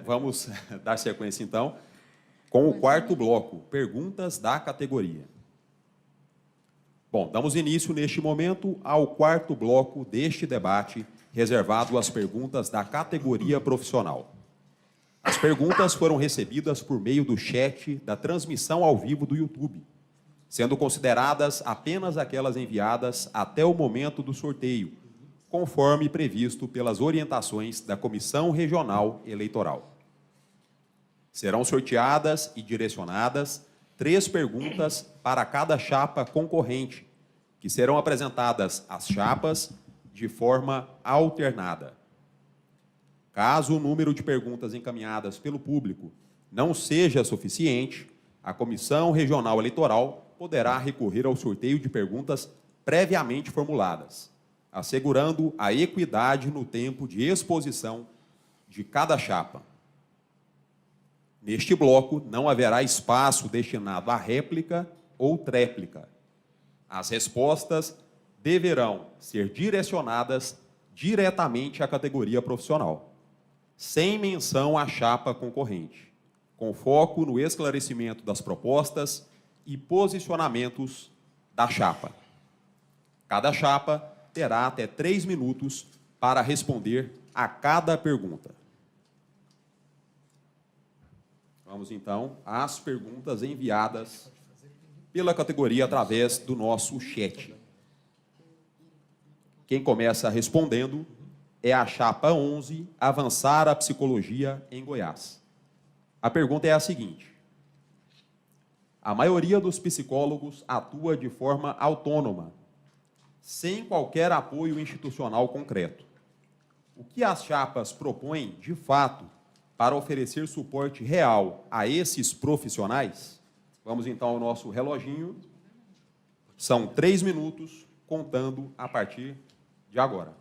Vamos dar sequência, então, com o 4º bloco, perguntas da categoria. Bom, damos início, neste momento, ao 4º bloco deste debate, reservado às perguntas da categoria profissional. As perguntas foram recebidas por meio do chat da transmissão ao vivo do YouTube, sendo consideradas apenas aquelas enviadas até o momento do sorteio, conforme previsto pelas orientações da Comissão Regional Eleitoral. Serão sorteadas e direcionadas 3 perguntas para cada chapa concorrente, que serão apresentadas às chapas de forma alternada. Caso o número de perguntas encaminhadas pelo público não seja suficiente, a Comissão Regional Eleitoral poderá recorrer ao sorteio de perguntas previamente formuladas, assegurando a equidade no tempo de exposição de cada chapa. Neste bloco, não haverá espaço destinado à réplica ou tréplica. As respostas deverão ser direcionadas diretamente à categoria profissional, sem menção à chapa concorrente, com foco no esclarecimento das propostas e posicionamentos da chapa. Cada chapa terá até 3 minutos para responder a cada pergunta. Vamos, então, às perguntas enviadas pela categoria através do nosso chat. Quem começa respondendo é a chapa 11, Avançar a Psicologia em Goiás. A pergunta é a seguinte: a maioria dos psicólogos atua de forma autônoma, sem qualquer apoio institucional concreto. O que as chapas propõem, de fato, para oferecer suporte real a esses profissionais? Vamos, então, ao nosso reloginho. São 3 minutos, contando a partir de agora.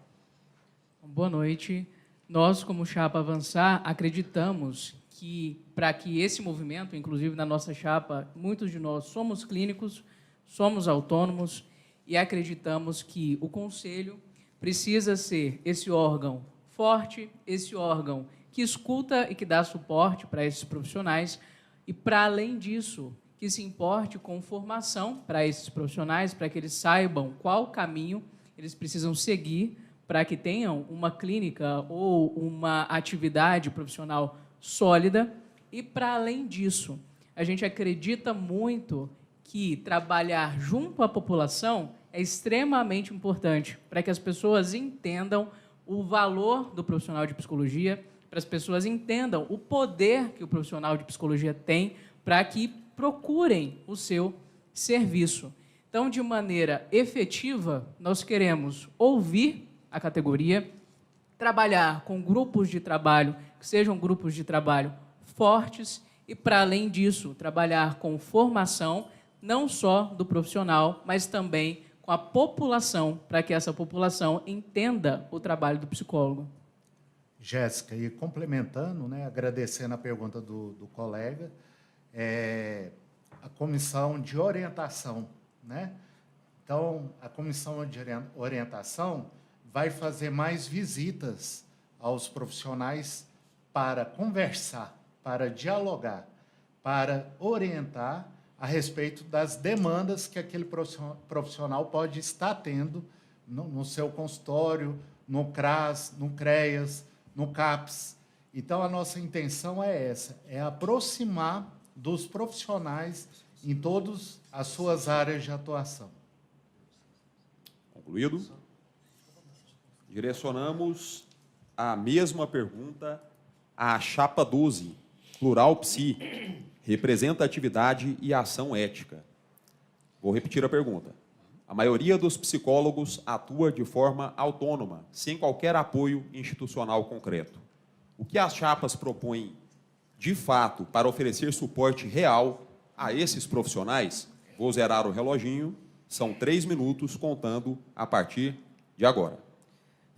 Boa noite. Nós, como Chapa Avançar, acreditamos que, para que esse movimento, inclusive na nossa chapa, muitos de nós somos clínicos, somos autônomos e acreditamos que o Conselho precisa ser esse órgão forte, esse órgão que escuta e que dá suporte para esses profissionais e, para além disso, que se importe com formação para esses profissionais, para que eles saibam qual caminho eles precisam seguir para que tenham uma clínica ou uma atividade profissional sólida. E, para além disso, a gente acredita muito que trabalhar junto à população é extremamente importante para que as pessoas entendam o valor do profissional de psicologia, para as pessoas entendam o poder que o profissional de psicologia tem para que procurem o seu serviço. Então, de maneira efetiva, nós queremos ouvir a categoria, trabalhar com grupos de trabalho que sejam grupos de trabalho fortes e, para além disso, trabalhar com formação, não só do profissional, mas também com a população, para que essa população entenda o trabalho do psicólogo. Jéssica, e complementando, né, agradecendo a pergunta do colega, a comissão de orientação, né? Então, a comissão de orientação vai fazer mais visitas aos profissionais para conversar, para dialogar, para orientar a respeito das demandas que aquele profissional pode estar tendo no seu consultório, no CRAS, no CREAS, no CAPS. Então, a nossa intenção é essa, é aproximar dos profissionais em todas as suas áreas de atuação. Concluído? Direcionamos a mesma pergunta à chapa 12, Plural Psi, representatividade e ação ética. Vou repetir a pergunta. A maioria dos psicólogos atua de forma autônoma, sem qualquer apoio institucional concreto. O que as chapas propõem, de fato, para oferecer suporte real a esses profissionais? Vou zerar o reloginho, são 3 minutos, contando a partir de agora.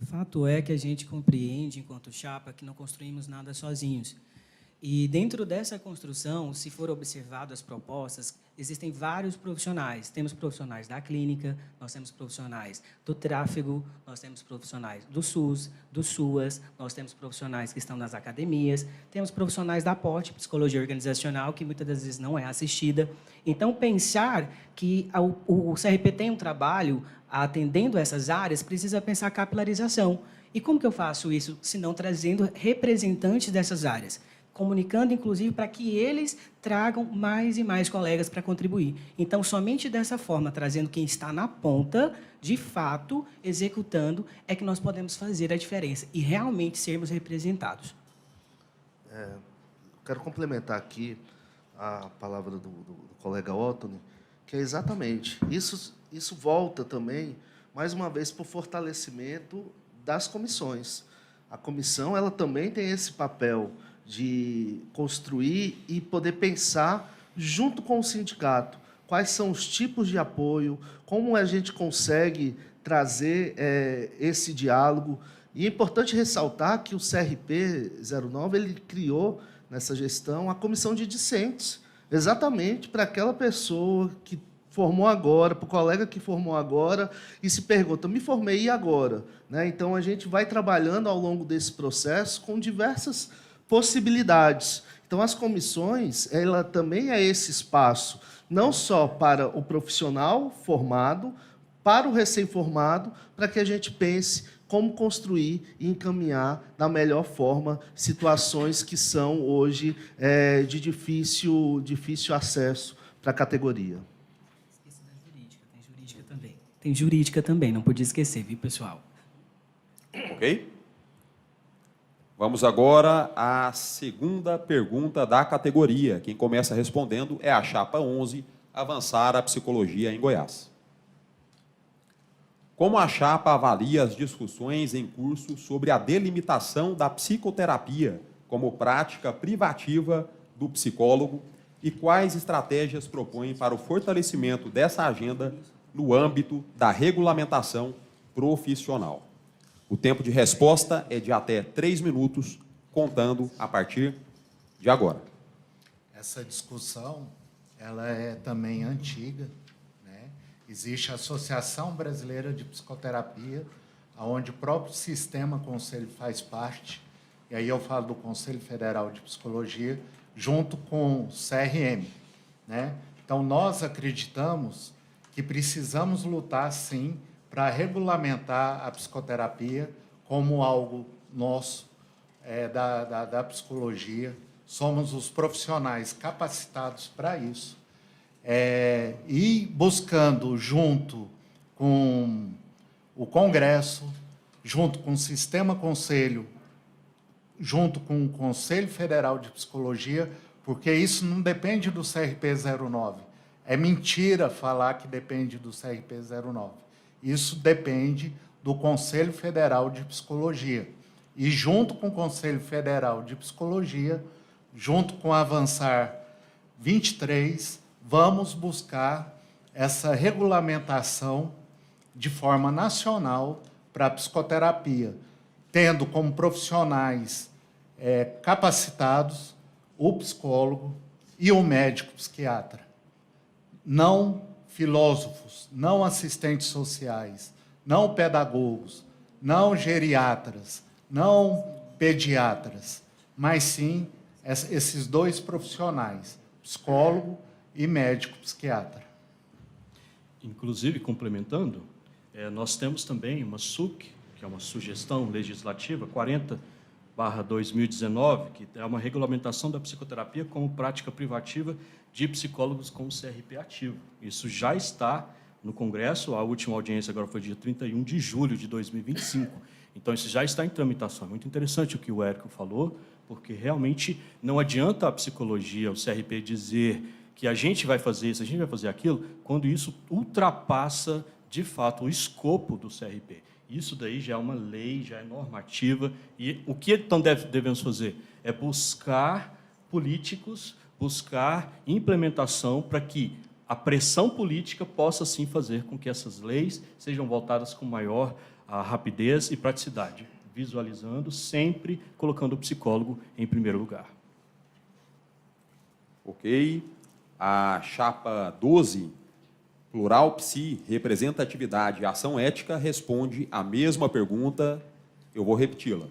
Fato é que a gente compreende, enquanto chapa, que não construímos nada sozinhos. E dentro dessa construção, se for observado as propostas, existem vários profissionais. Temos profissionais da clínica, nós temos profissionais do tráfego, nós temos profissionais do SUS, do SUAS, nós temos profissionais que estão nas academias, temos profissionais da POT, psicologia organizacional, que muitas das vezes não é assistida. Então, pensar que o CRP tem um trabalho atendendo essas áreas, precisa pensar capilarização. E como que eu faço isso, se não trazendo representantes dessas áreas? Comunicando, inclusive, para que eles tragam mais e mais colegas para contribuir. Então, somente dessa forma, trazendo quem está na ponta, de fato, executando, é que nós podemos fazer a diferença e realmente sermos representados. Quero complementar aqui a palavra do colega Ottoni, que é exatamente isso. Isso volta também, mais uma vez, para o fortalecimento das comissões. A comissão ela também tem esse papel de construir e poder pensar junto com o sindicato quais são os tipos de apoio, como a gente consegue trazer esse diálogo. E é importante ressaltar que o CRP 09 ele criou, nessa gestão, a comissão de discentes, exatamente para aquela pessoa que formou agora, para o colega que formou agora, e se pergunta, me formei e agora? Né? Então, a gente vai trabalhando ao longo desse processo com diversas possibilidades. Então, as comissões, ela também é esse espaço, não só para o profissional formado, para o recém-formado, para que a gente pense como construir e encaminhar da melhor forma situações que são hoje de difícil acesso para a categoria. Esqueci da jurídica, tem jurídica também. Tem jurídica também, não podia esquecer, viu, pessoal? Ok? Vamos agora à segunda pergunta da categoria. Quem começa respondendo é a chapa 11, Avançar a Psicologia em Goiás. Como a chapa avalia as discussões em curso sobre a delimitação da psicoterapia como prática privativa do psicólogo e quais estratégias propõe para o fortalecimento dessa agenda no âmbito da regulamentação profissional? O tempo de resposta é de até 3 minutos, contando a partir de agora. Essa discussão ela é também antiga, né? Existe a Associação Brasileira de Psicoterapia, onde o próprio sistema conselho faz parte, e aí eu falo do Conselho Federal de Psicologia, junto com o CRM, né? Então, nós acreditamos que precisamos lutar, sim, para regulamentar a psicoterapia como algo nosso, da psicologia. Somos os profissionais capacitados para isso. E buscando, junto com o Congresso, junto com o Sistema Conselho, junto com o Conselho Federal de Psicologia, porque isso não depende do CRP 09, É mentira falar que depende do CRP 09. Isso depende do Conselho Federal de Psicologia. E junto com o Conselho Federal de Psicologia, junto com a Avançar 23, vamos buscar essa regulamentação de forma nacional para a psicoterapia, tendo como profissionais capacitados o psicólogo e o médico psiquiatra. Não filósofos, não assistentes sociais, não pedagogos, não geriatras, não pediatras, mas sim esses dois profissionais, psicólogo e médico psiquiatra. Inclusive, complementando, nós temos também uma SUC, que é uma sugestão legislativa, 40/2019, que é uma regulamentação da psicoterapia como prática privativa de psicólogos com CRP ativo. Isso já está no Congresso, a última audiência agora foi dia 31 de julho de 2025. Então, isso já está em tramitação. É muito interessante o que o Érico falou, porque realmente não adianta a psicologia, o CRP, dizer que a gente vai fazer isso, a gente vai fazer aquilo, quando isso ultrapassa, de fato, o escopo do CRP. Isso daí já é uma lei, já é normativa, e o que então devemos fazer? É buscar políticos, buscar implementação para que a pressão política possa, sim, fazer com que essas leis sejam voltadas com maior rapidez e praticidade, visualizando, sempre colocando o psicólogo em primeiro lugar. Ok. A chapa 12, Plural Psi, Representatividade e Ação Ética, responde a mesma pergunta. Eu vou repeti-la.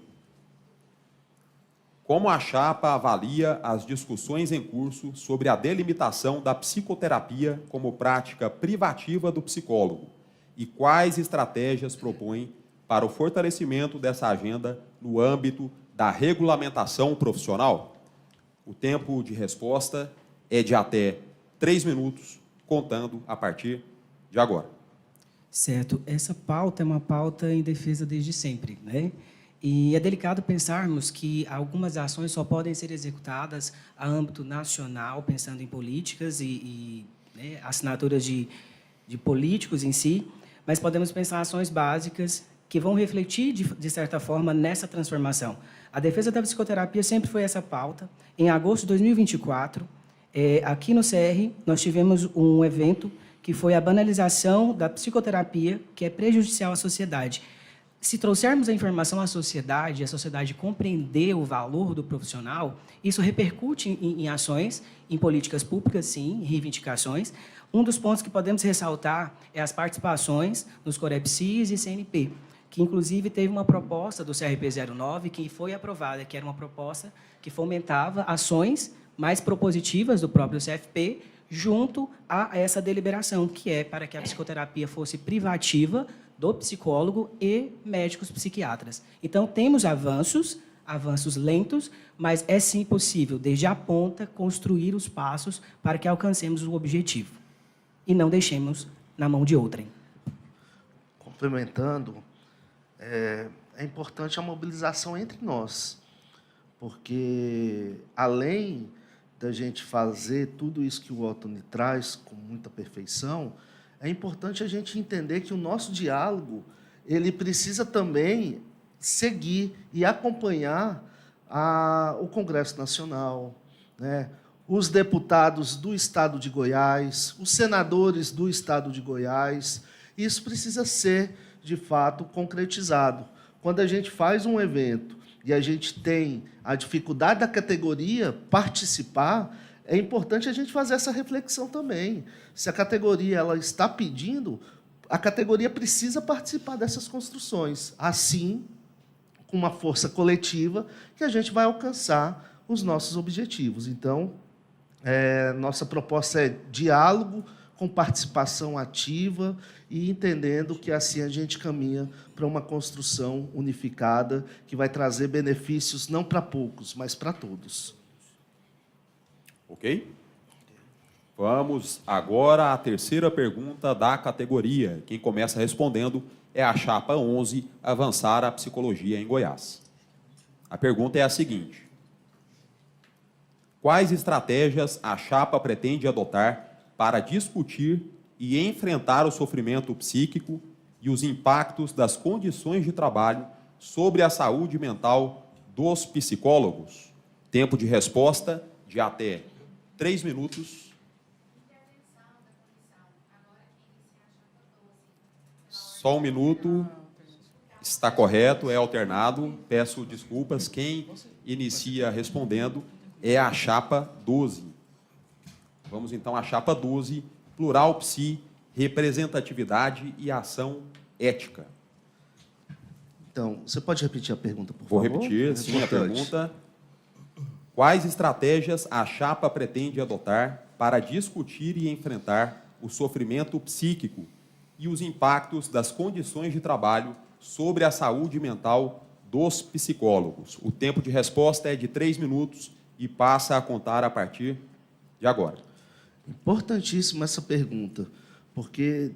Como a chapa avalia as discussões em curso sobre a delimitação da psicoterapia como prática privativa do psicólogo e quais estratégias propõe para o fortalecimento dessa agenda no âmbito da regulamentação profissional? O tempo de resposta é de até 3 minutos, contando a partir de agora. Certo. Essa pauta é uma pauta em defesa desde sempre, né? E é delicado pensarmos que algumas ações só podem ser executadas a âmbito nacional, pensando em políticas né, assinaturas de políticos em si, mas podemos pensar ações básicas que vão refletir, de certa forma, nessa transformação. A defesa da psicoterapia sempre foi essa pauta. Em agosto de 2024, aqui no CR, nós tivemos um evento que foi a banalização da psicoterapia, que é prejudicial à sociedade. Se trouxermos a informação à sociedade, a sociedade compreender o valor do profissional, isso repercute em ações, em políticas públicas, sim, em reivindicações. Um dos pontos que podemos ressaltar é as participações nos Corepsis e CNP, que, inclusive, teve uma proposta do CRP 09 que foi aprovada, que era uma proposta que fomentava ações mais propositivas do próprio CFP junto a essa deliberação, que é para que a psicoterapia fosse privativa do psicólogo e médicos psiquiatras. Então, temos avanços lentos, mas é sim possível, desde a ponta, construir os passos para que alcancemos o objetivo e não deixemos na mão de outrem. Complementando, é importante a mobilização entre nós, porque, além da gente fazer tudo isso que o Otoni traz com muita perfeição, é importante a gente entender que o nosso diálogo ele precisa também seguir e acompanhar o Congresso Nacional, né? Os deputados do Estado de Goiás, os senadores do Estado de Goiás. Isso precisa ser, de fato, concretizado. Quando a gente faz um evento e a gente tem a dificuldade da categoria participar, é importante a gente fazer essa reflexão também. Se a categoria ela está pedindo, a categoria precisa participar dessas construções. Assim, com uma força coletiva, que a gente vai alcançar os nossos objetivos. Então, nossa proposta é diálogo com participação ativa e entendendo que assim a gente caminha para uma construção unificada que vai trazer benefícios não para poucos, mas para todos. Ok? Vamos agora à terceira pergunta da categoria. Quem começa respondendo é a chapa 11, Avançar a Psicologia em Goiás. A pergunta é a seguinte: quais estratégias a chapa pretende adotar para discutir e enfrentar o sofrimento psíquico e os impactos das condições de trabalho sobre a saúde mental dos psicólogos. Tempo de resposta de até 3 minutos. Só 1 minuto. Está correto, é alternado. Peço desculpas. Quem inicia respondendo é a chapa 12. Vamos então à chapa 12, plural psi, representatividade e ação ética. Então, você pode repetir a pergunta, por Vou favor? repetir, sim, a Importante. pergunta. Quais estratégias a chapa pretende adotar para discutir e enfrentar o sofrimento psíquico e os impactos das condições de trabalho sobre a saúde mental dos psicólogos? O tempo de resposta é de 3 minutos e passa a contar a partir de agora. Importantíssima essa pergunta, porque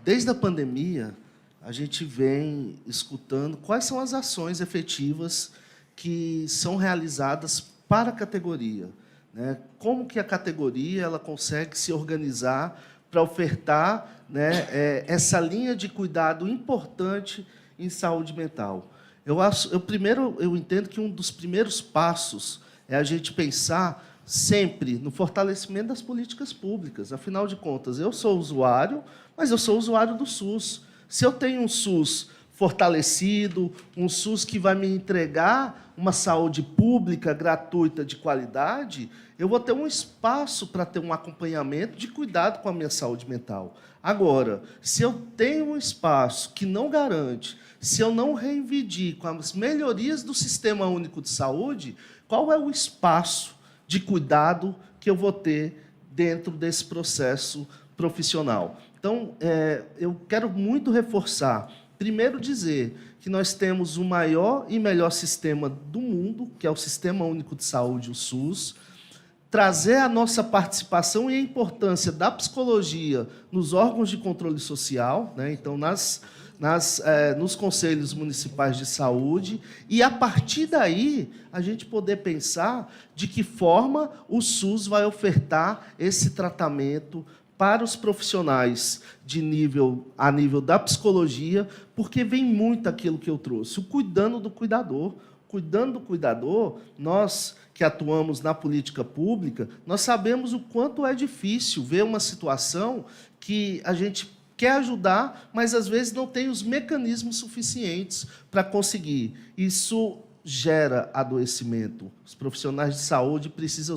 desde a pandemia a gente vem escutando quais são as ações efetivas que são realizadas para a categoria, né? Como que a categoria ela consegue se organizar para ofertar, né, essa linha de cuidado importante em saúde mental. Eu entendo que um dos primeiros passos é a gente pensar sempre no fortalecimento das políticas públicas. Afinal de contas, eu sou usuário, mas eu sou usuário do SUS. Se eu tenho um SUS fortalecido, um SUS que vai me entregar uma saúde pública, gratuita, de qualidade, eu vou ter um espaço para ter um acompanhamento de cuidado com a minha saúde mental. Agora, se eu tenho um espaço que não garante, se eu não reivindico as melhorias do Sistema Único de Saúde, qual é o espaço de cuidado que eu vou ter dentro desse processo profissional? Então, eu quero muito reforçar, primeiro dizer que nós temos o maior e melhor sistema do mundo, que é o Sistema Único de Saúde, o SUS, trazer a nossa participação e a importância da psicologia nos órgãos de controle social, né? Então, nos conselhos municipais de saúde, e, a partir daí, a gente poder pensar de que forma o SUS vai ofertar esse tratamento para os profissionais a nível da psicologia, porque vem muito aquilo que eu trouxe, o cuidando do cuidador. Cuidando do cuidador, nós que atuamos na política pública, nós sabemos o quanto é difícil ver uma situação que a gente quer ajudar, mas, às vezes, não tem os mecanismos suficientes para conseguir. Isso gera adoecimento. Os profissionais de saúde precisam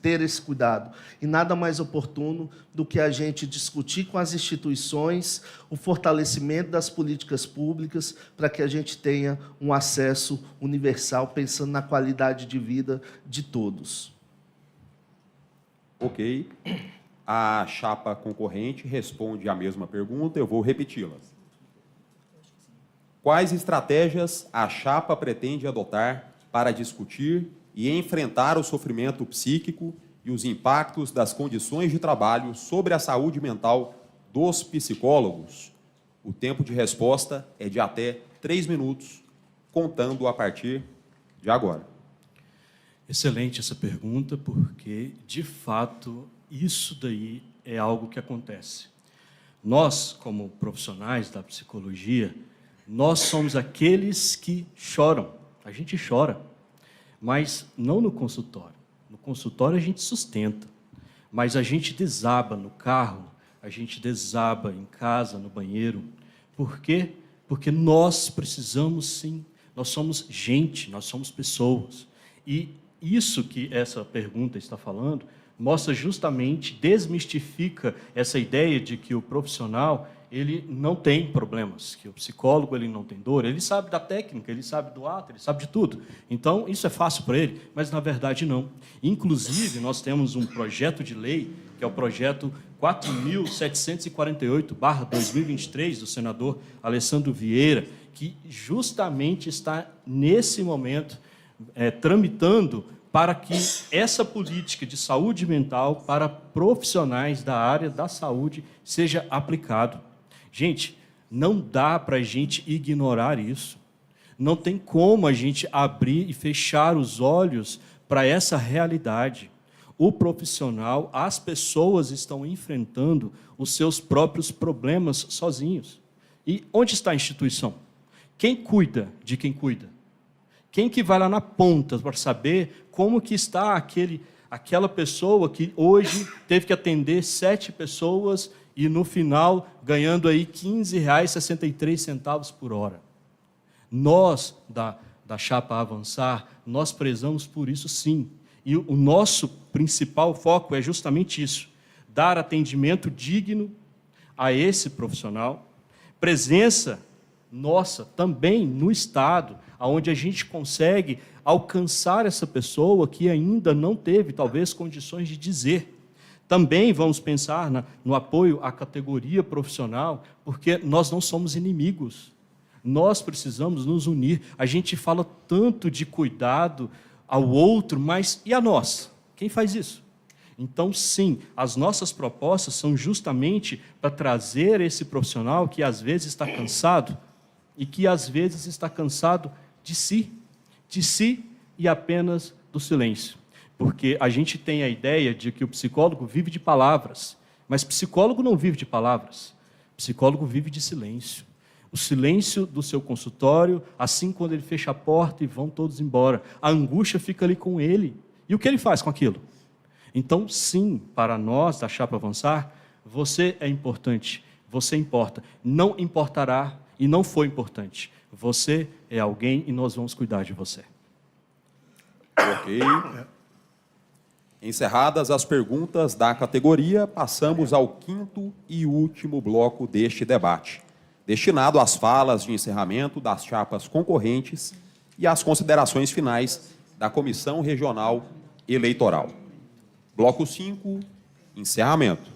ter esse cuidado. E nada mais oportuno do que a gente discutir com as instituições o fortalecimento das políticas públicas para que a gente tenha um acesso universal, pensando na qualidade de vida de todos. Ok. A chapa concorrente responde a mesma pergunta, eu vou repeti-las. Quais estratégias a chapa pretende adotar para discutir e enfrentar o sofrimento psíquico e os impactos das condições de trabalho sobre a saúde mental dos psicólogos? O tempo de resposta é de até 3 minutos, contando a partir de agora. Excelente essa pergunta, porque, de fato, isso daí é algo que acontece. Nós, como profissionais da psicologia, nós somos aqueles que choram. A gente chora, mas não no consultório. No consultório a gente sustenta, mas a gente desaba no carro, a gente desaba em casa, no banheiro. Por quê? Porque nós precisamos, sim, nós somos gente, nós somos pessoas. E isso que essa pergunta está falando mostra justamente, desmistifica essa ideia de que o profissional ele não tem problemas, que o psicólogo ele não tem dor, ele sabe da técnica, ele sabe do ato, ele sabe de tudo. Então, isso é fácil para ele, mas, na verdade, não. Inclusive, nós temos um projeto de lei, que é o projeto 4.748/2023, do senador Alessandro Vieira, que justamente está, nesse momento, tramitando para que essa política de saúde mental para profissionais da área da saúde seja aplicado. Gente, não dá para a gente ignorar isso. Não tem como a gente abrir e fechar os olhos para essa realidade. o profissional, as pessoas estão enfrentando os seus próprios problemas sozinhos. E onde está a instituição? Quem cuida de quem cuida? Quem que vai lá na ponta para saber como que está aquela pessoa que hoje teve que atender 7 pessoas e, no final, ganhando aí R$ 15,63 por hora? Nós, da Chapa Avançar, nós prezamos por isso, sim. E o nosso principal foco é justamente isso, dar atendimento digno a esse profissional, presença nossa também no Estado, onde a gente consegue alcançar essa pessoa que ainda não teve, talvez, condições de dizer. Também vamos pensar no apoio à categoria profissional, porque nós não somos inimigos. Nós precisamos nos unir. A gente fala tanto de cuidado ao outro, mas e a nós? Quem faz isso? Então, sim, as nossas propostas são justamente para trazer esse profissional que às vezes está cansado e que às vezes está cansado de si e apenas do silêncio. Porque a gente tem a ideia de que o psicólogo vive de palavras, mas psicólogo não vive de palavras, psicólogo vive de silêncio. O silêncio do seu consultório, assim quando ele fecha a porta e vão todos embora. A angústia fica ali com ele. E o que ele faz com aquilo? Então, sim, para nós da Chapa Avançar, você é importante, você importa. Não importará e não foi importante. Você é alguém e nós vamos cuidar de você. Ok. Encerradas as perguntas da categoria, passamos ao 5º e último bloco deste debate, destinado às falas de encerramento das chapas concorrentes e às considerações finais da Comissão Regional Eleitoral. Bloco 5, encerramento.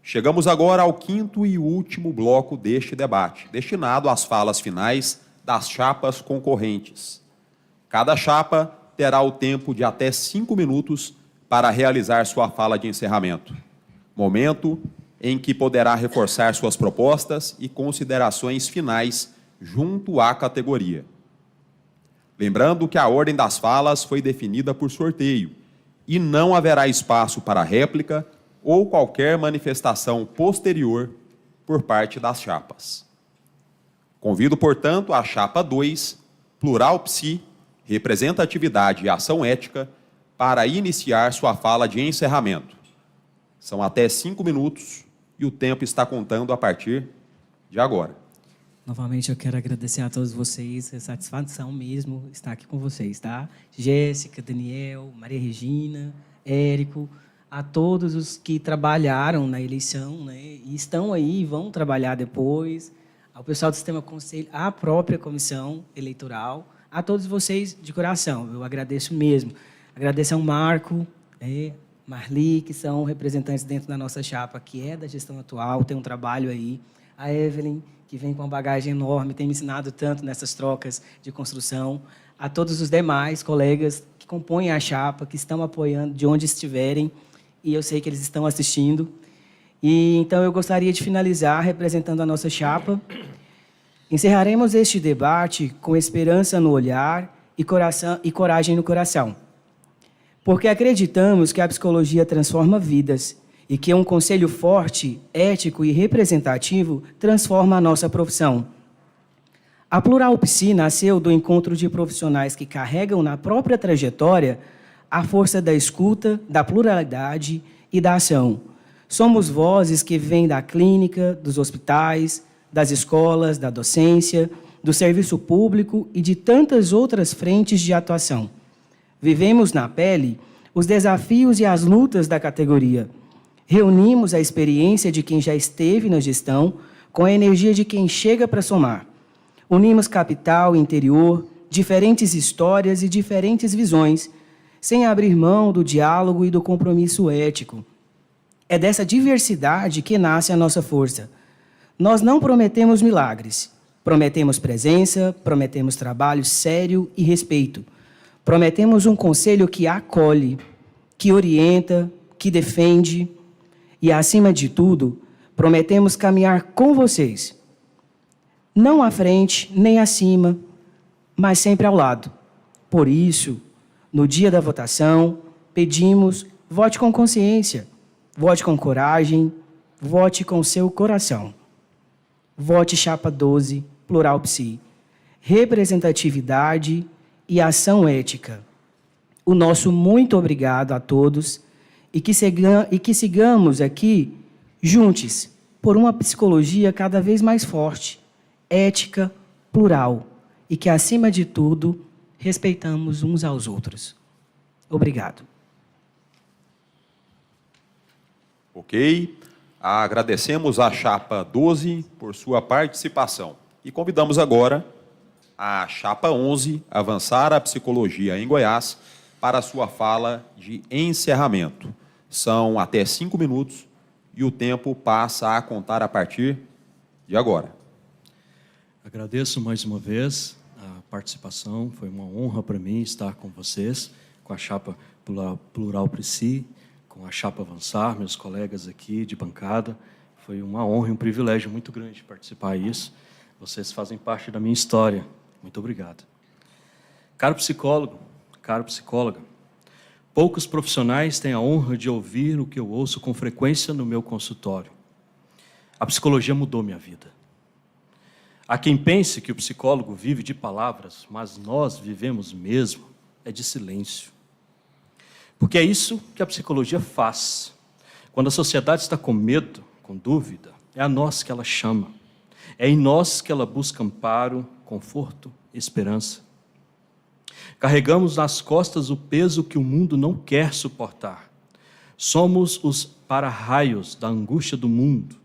Chegamos agora ao 5º e último bloco deste debate, destinado às falas finais das chapas concorrentes. Cada chapa terá o tempo de até 5 minutos para realizar sua fala de encerramento, momento em que poderá reforçar suas propostas e considerações finais junto à categoria. Lembrando que a ordem das falas foi definida por sorteio e não haverá espaço para réplica ou qualquer manifestação posterior por parte das chapas. Convido, portanto, a chapa 2, Plural Psi, Representatividade e Ação Ética, para iniciar sua fala de encerramento. São até 5 minutos e o tempo está contando a partir de agora. Novamente, eu quero agradecer a todos vocês, é satisfação mesmo estar aqui com vocês, tá? Jéssica, Daniel, Maria Regina, Érico, a todos os que trabalharam na eleição, né, e estão aí, vão trabalhar depois, ao pessoal do Sistema Conselho, à própria Comissão Eleitoral, a todos vocês de coração, eu agradeço mesmo. Agradeço ao Marco, Marli, que são representantes dentro da nossa chapa, que é da gestão atual, tem um trabalho aí, a Evelyn, que vem com uma bagagem enorme, tem me ensinado tanto nessas trocas de construção, a todos os demais colegas que compõem a chapa, que estão apoiando de onde estiverem, e eu sei que eles estão assistindo. E então eu gostaria de finalizar representando a nossa chapa. Encerraremos este debate com esperança no olhar e coragem no coração, porque acreditamos que a psicologia transforma vidas e que um conselho forte, ético e representativo transforma a nossa profissão. A Plural Psi nasceu do encontro de profissionais que carregam na própria trajetória a força da escuta, da pluralidade e da ação. Somos vozes que vêm da clínica, dos hospitais, das escolas, da docência, do serviço público e de tantas outras frentes de atuação. Vivemos na pele os desafios e as lutas da categoria. Reunimos a experiência de quem já esteve na gestão com a energia de quem chega para somar. Unimos capital e interior, diferentes histórias e diferentes visões, sem abrir mão do diálogo e do compromisso ético. É dessa diversidade que nasce a nossa força. Nós não prometemos milagres, prometemos presença, prometemos trabalho sério e respeito. Prometemos um conselho que acolhe, que orienta, que defende e, acima de tudo, prometemos caminhar com vocês. Não à frente, nem acima, mas sempre ao lado. Por isso, no dia da votação, pedimos, vote com consciência, vote com coragem, vote com seu coração. Vote chapa 12, Plural Psi. Representatividade e ação ética. O nosso muito obrigado a todos e que sigamos aqui juntos por uma psicologia cada vez mais forte, ética, plural e que, acima de tudo, respeitamos uns aos outros. Obrigado. Ok. Agradecemos à chapa 12 por sua participação. E convidamos agora a chapa 11 a avançar a psicologia em Goiás para a sua fala de encerramento. São até 5 minutos e o tempo passa a contar a partir de agora. Agradeço mais uma vez a participação, foi uma honra para mim estar com vocês, com a chapa Plural Psi, com a chapa Avançar, meus colegas aqui de bancada. Foi uma honra e um privilégio muito grande participar disso. Vocês fazem parte da minha história. Muito obrigado. Caro psicólogo, caro psicóloga, poucos profissionais têm a honra de ouvir o que eu ouço com frequência no meu consultório. A psicologia mudou minha vida. Há quem pense que o psicólogo vive de palavras, mas nós vivemos mesmo é de silêncio. Porque é isso que a psicologia faz. Quando a sociedade está com medo, com dúvida, é a nós que ela chama. É em nós que ela busca amparo, conforto e esperança. Carregamos nas costas o peso que o mundo não quer suportar. Somos os para-raios da angústia do mundo.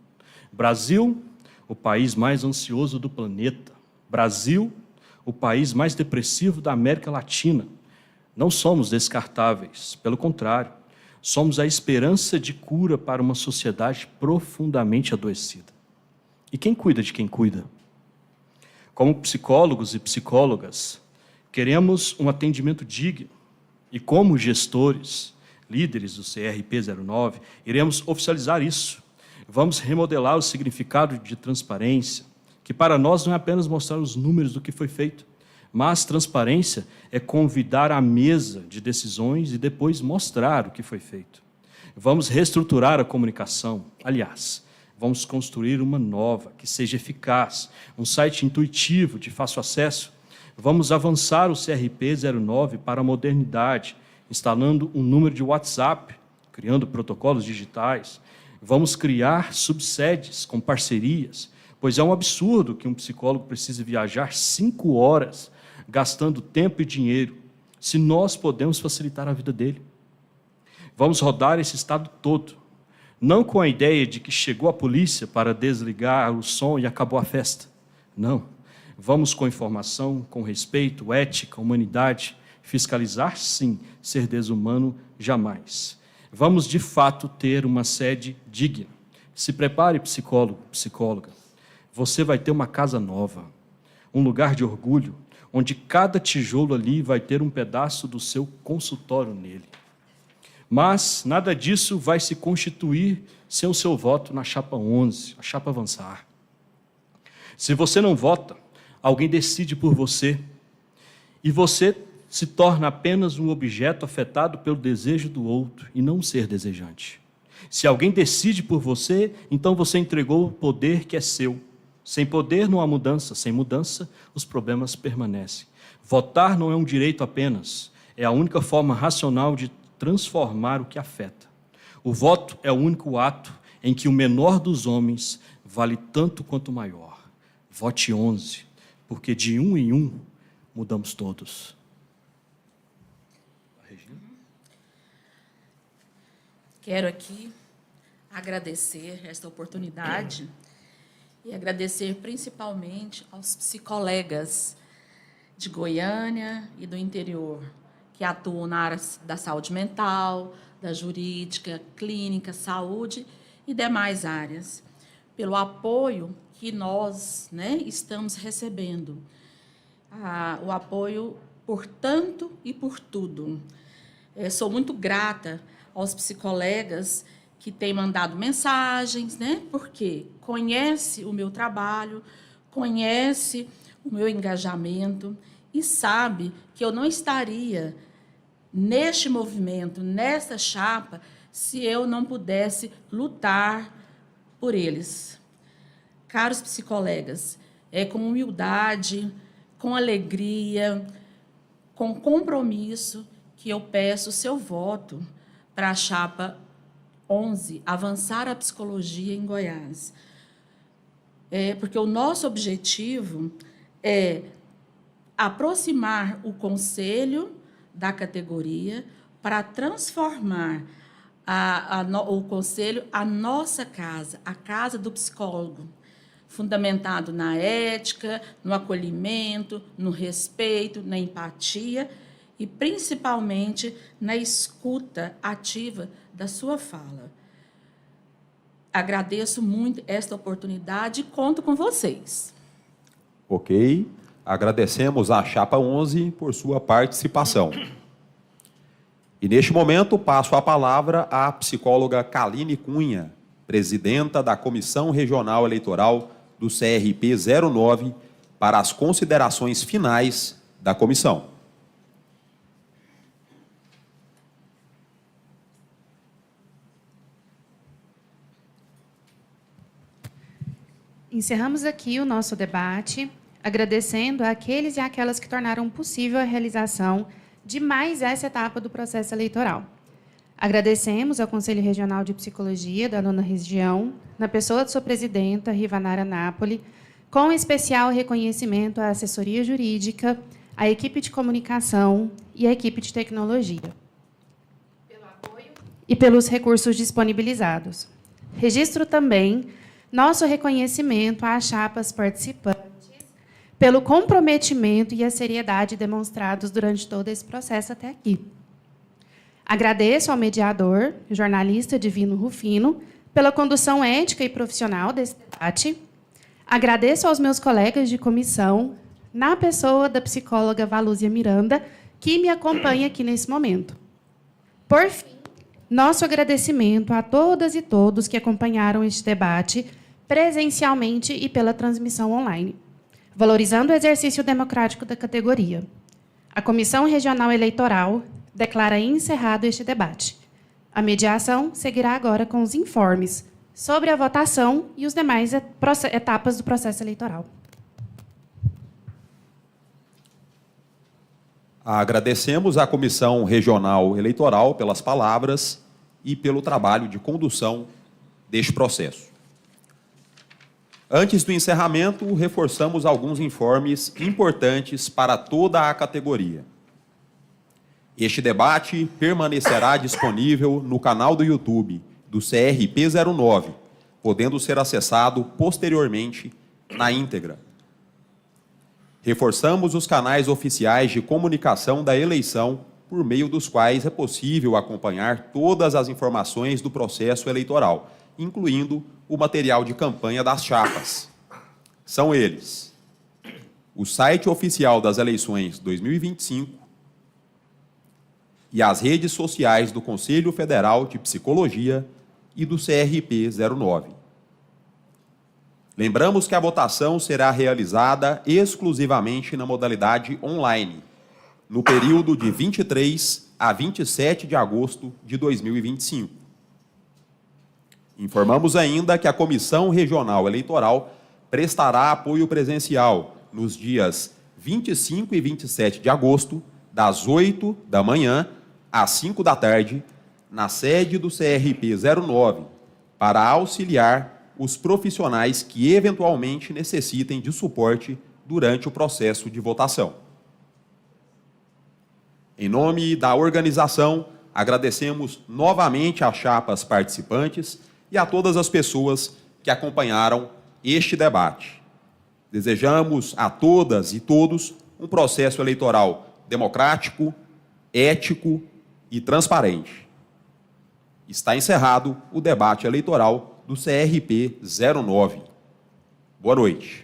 Brasil, o país mais ansioso do planeta. Brasil, o país mais depressivo da América Latina. Não somos descartáveis, pelo contrário, somos a esperança de cura para uma sociedade profundamente adoecida. E quem cuida de quem cuida? Como psicólogos e psicólogas, queremos um atendimento digno e, como gestores, líderes do CRP09, iremos oficializar isso. Vamos remodelar o significado de transparência, que para nós não é apenas mostrar os números do que foi feito, mas transparência é convidar à mesa de decisões e depois mostrar o que foi feito. Vamos reestruturar a comunicação. Aliás, vamos construir uma nova, que seja eficaz, um site intuitivo, de fácil acesso. Vamos avançar o CRP09 para a modernidade, instalando um número de WhatsApp, criando protocolos digitais. Vamos criar subsedes com parcerias, pois é um absurdo que um psicólogo precise viajar 5 horas gastando tempo e dinheiro, se nós podemos facilitar a vida dele. Vamos rodar esse estado todo, não com a ideia de que chegou a polícia para desligar o som e acabou a festa. Não. Vamos com informação, com respeito, ética, humanidade, fiscalizar, sim, ser desumano, jamais. Vamos, de fato, ter uma sede digna. Se prepare, psicólogo, psicóloga. Você vai ter uma casa nova, um lugar de orgulho, onde cada tijolo ali vai ter um pedaço do seu consultório nele. Mas nada disso vai se constituir sem o seu voto na chapa 11, a chapa Avançar. Se você não vota, alguém decide por você, e você se torna apenas um objeto afetado pelo desejo do outro, e não um ser desejante. Se alguém decide por você, então você entregou o poder que é seu. Sem poder não há mudança, sem mudança os problemas permanecem. Votar não é um direito apenas, é a única forma racional de transformar o que afeta. O voto é o único ato em que o menor dos homens vale tanto quanto o maior. Vote 11, porque de um em um mudamos todos. Quero aqui agradecer esta oportunidade e agradecer principalmente aos psicolegas de Goiânia e do interior, que atuam na área da saúde mental, da jurídica, clínica, saúde e demais áreas, pelo apoio que nós, estamos recebendo. O apoio por tanto e por tudo. Sou muito grata aos psicolegas que têm mandado mensagens, porque conhece o meu trabalho, conhece o meu engajamento e sabe que eu não estaria neste movimento, nessa chapa, se eu não pudesse lutar por eles. Caros psicolegas, é com humildade, com alegria, com compromisso que eu peço o seu voto para a chapa 11, Avançar a Psicologia em Goiás. Porque o nosso objetivo é aproximar o conselho da categoria para transformar o conselho, a nossa casa, a casa do psicólogo, fundamentado na ética, no acolhimento, no respeito, na empatia e, principalmente, na escuta ativa da sua fala. Agradeço muito esta oportunidade e conto com vocês. Ok. Agradecemos à Chapa 11 por sua participação. E, neste momento, passo a palavra à psicóloga Kaline Cunha, presidenta da Comissão Regional Eleitoral do CRP 09, para as considerações finais da comissão. Encerramos aqui o nosso debate, agradecendo àqueles e àquelas que tornaram possível a realização de mais essa etapa do processo eleitoral. Agradecemos ao Conselho Regional de Psicologia da 9ª Região, na pessoa de sua presidenta, Rivanara Napoli, com especial reconhecimento à assessoria jurídica, à equipe de comunicação e à equipe de tecnologia, pelo apoio e pelos recursos disponibilizados. Registro também nosso reconhecimento às chapas participantes pelo comprometimento e a seriedade demonstrados durante todo esse processo até aqui. Agradeço ao mediador, jornalista Divino Rufino, pela condução ética e profissional desse debate. Agradeço aos meus colegas de comissão, na pessoa da psicóloga Valúzia Miranda, que me acompanha aqui nesse momento. Por fim, nosso agradecimento a todas e todos que acompanharam este debate presencialmente e pela transmissão online, valorizando o exercício democrático da categoria. A Comissão Regional Eleitoral declara encerrado este debate. A mediação seguirá agora com os informes sobre a votação e as demais etapas do processo eleitoral. Agradecemos à Comissão Regional Eleitoral pelas palavras e pelo trabalho de condução deste processo. Antes do encerramento, reforçamos alguns informes importantes para toda a categoria. Este debate permanecerá disponível no canal do YouTube do CRP 09, podendo ser acessado posteriormente na íntegra. Reforçamos os canais oficiais de comunicação da eleição, por meio dos quais é possível acompanhar todas as informações do processo eleitoral, incluindo o material de campanha das chapas. São eles: o site oficial das eleições 2025 e as redes sociais do Conselho Federal de Psicologia e do CRP 09. Lembramos que a votação será realizada exclusivamente na modalidade online, no período de 23 a 27 de agosto de 2025. Informamos ainda que a Comissão Regional Eleitoral prestará apoio presencial nos dias 25 e 27 de agosto, das 8 da manhã às 5 da tarde, na sede do CRP 09, para auxiliar os profissionais que eventualmente necessitem de suporte durante o processo de votação. Em nome da organização, agradecemos novamente às chapas participantes e a todas as pessoas que acompanharam este debate. Desejamos a todas e todos um processo eleitoral democrático, ético e transparente. Está encerrado o debate eleitoral do CRP 09. Boa noite.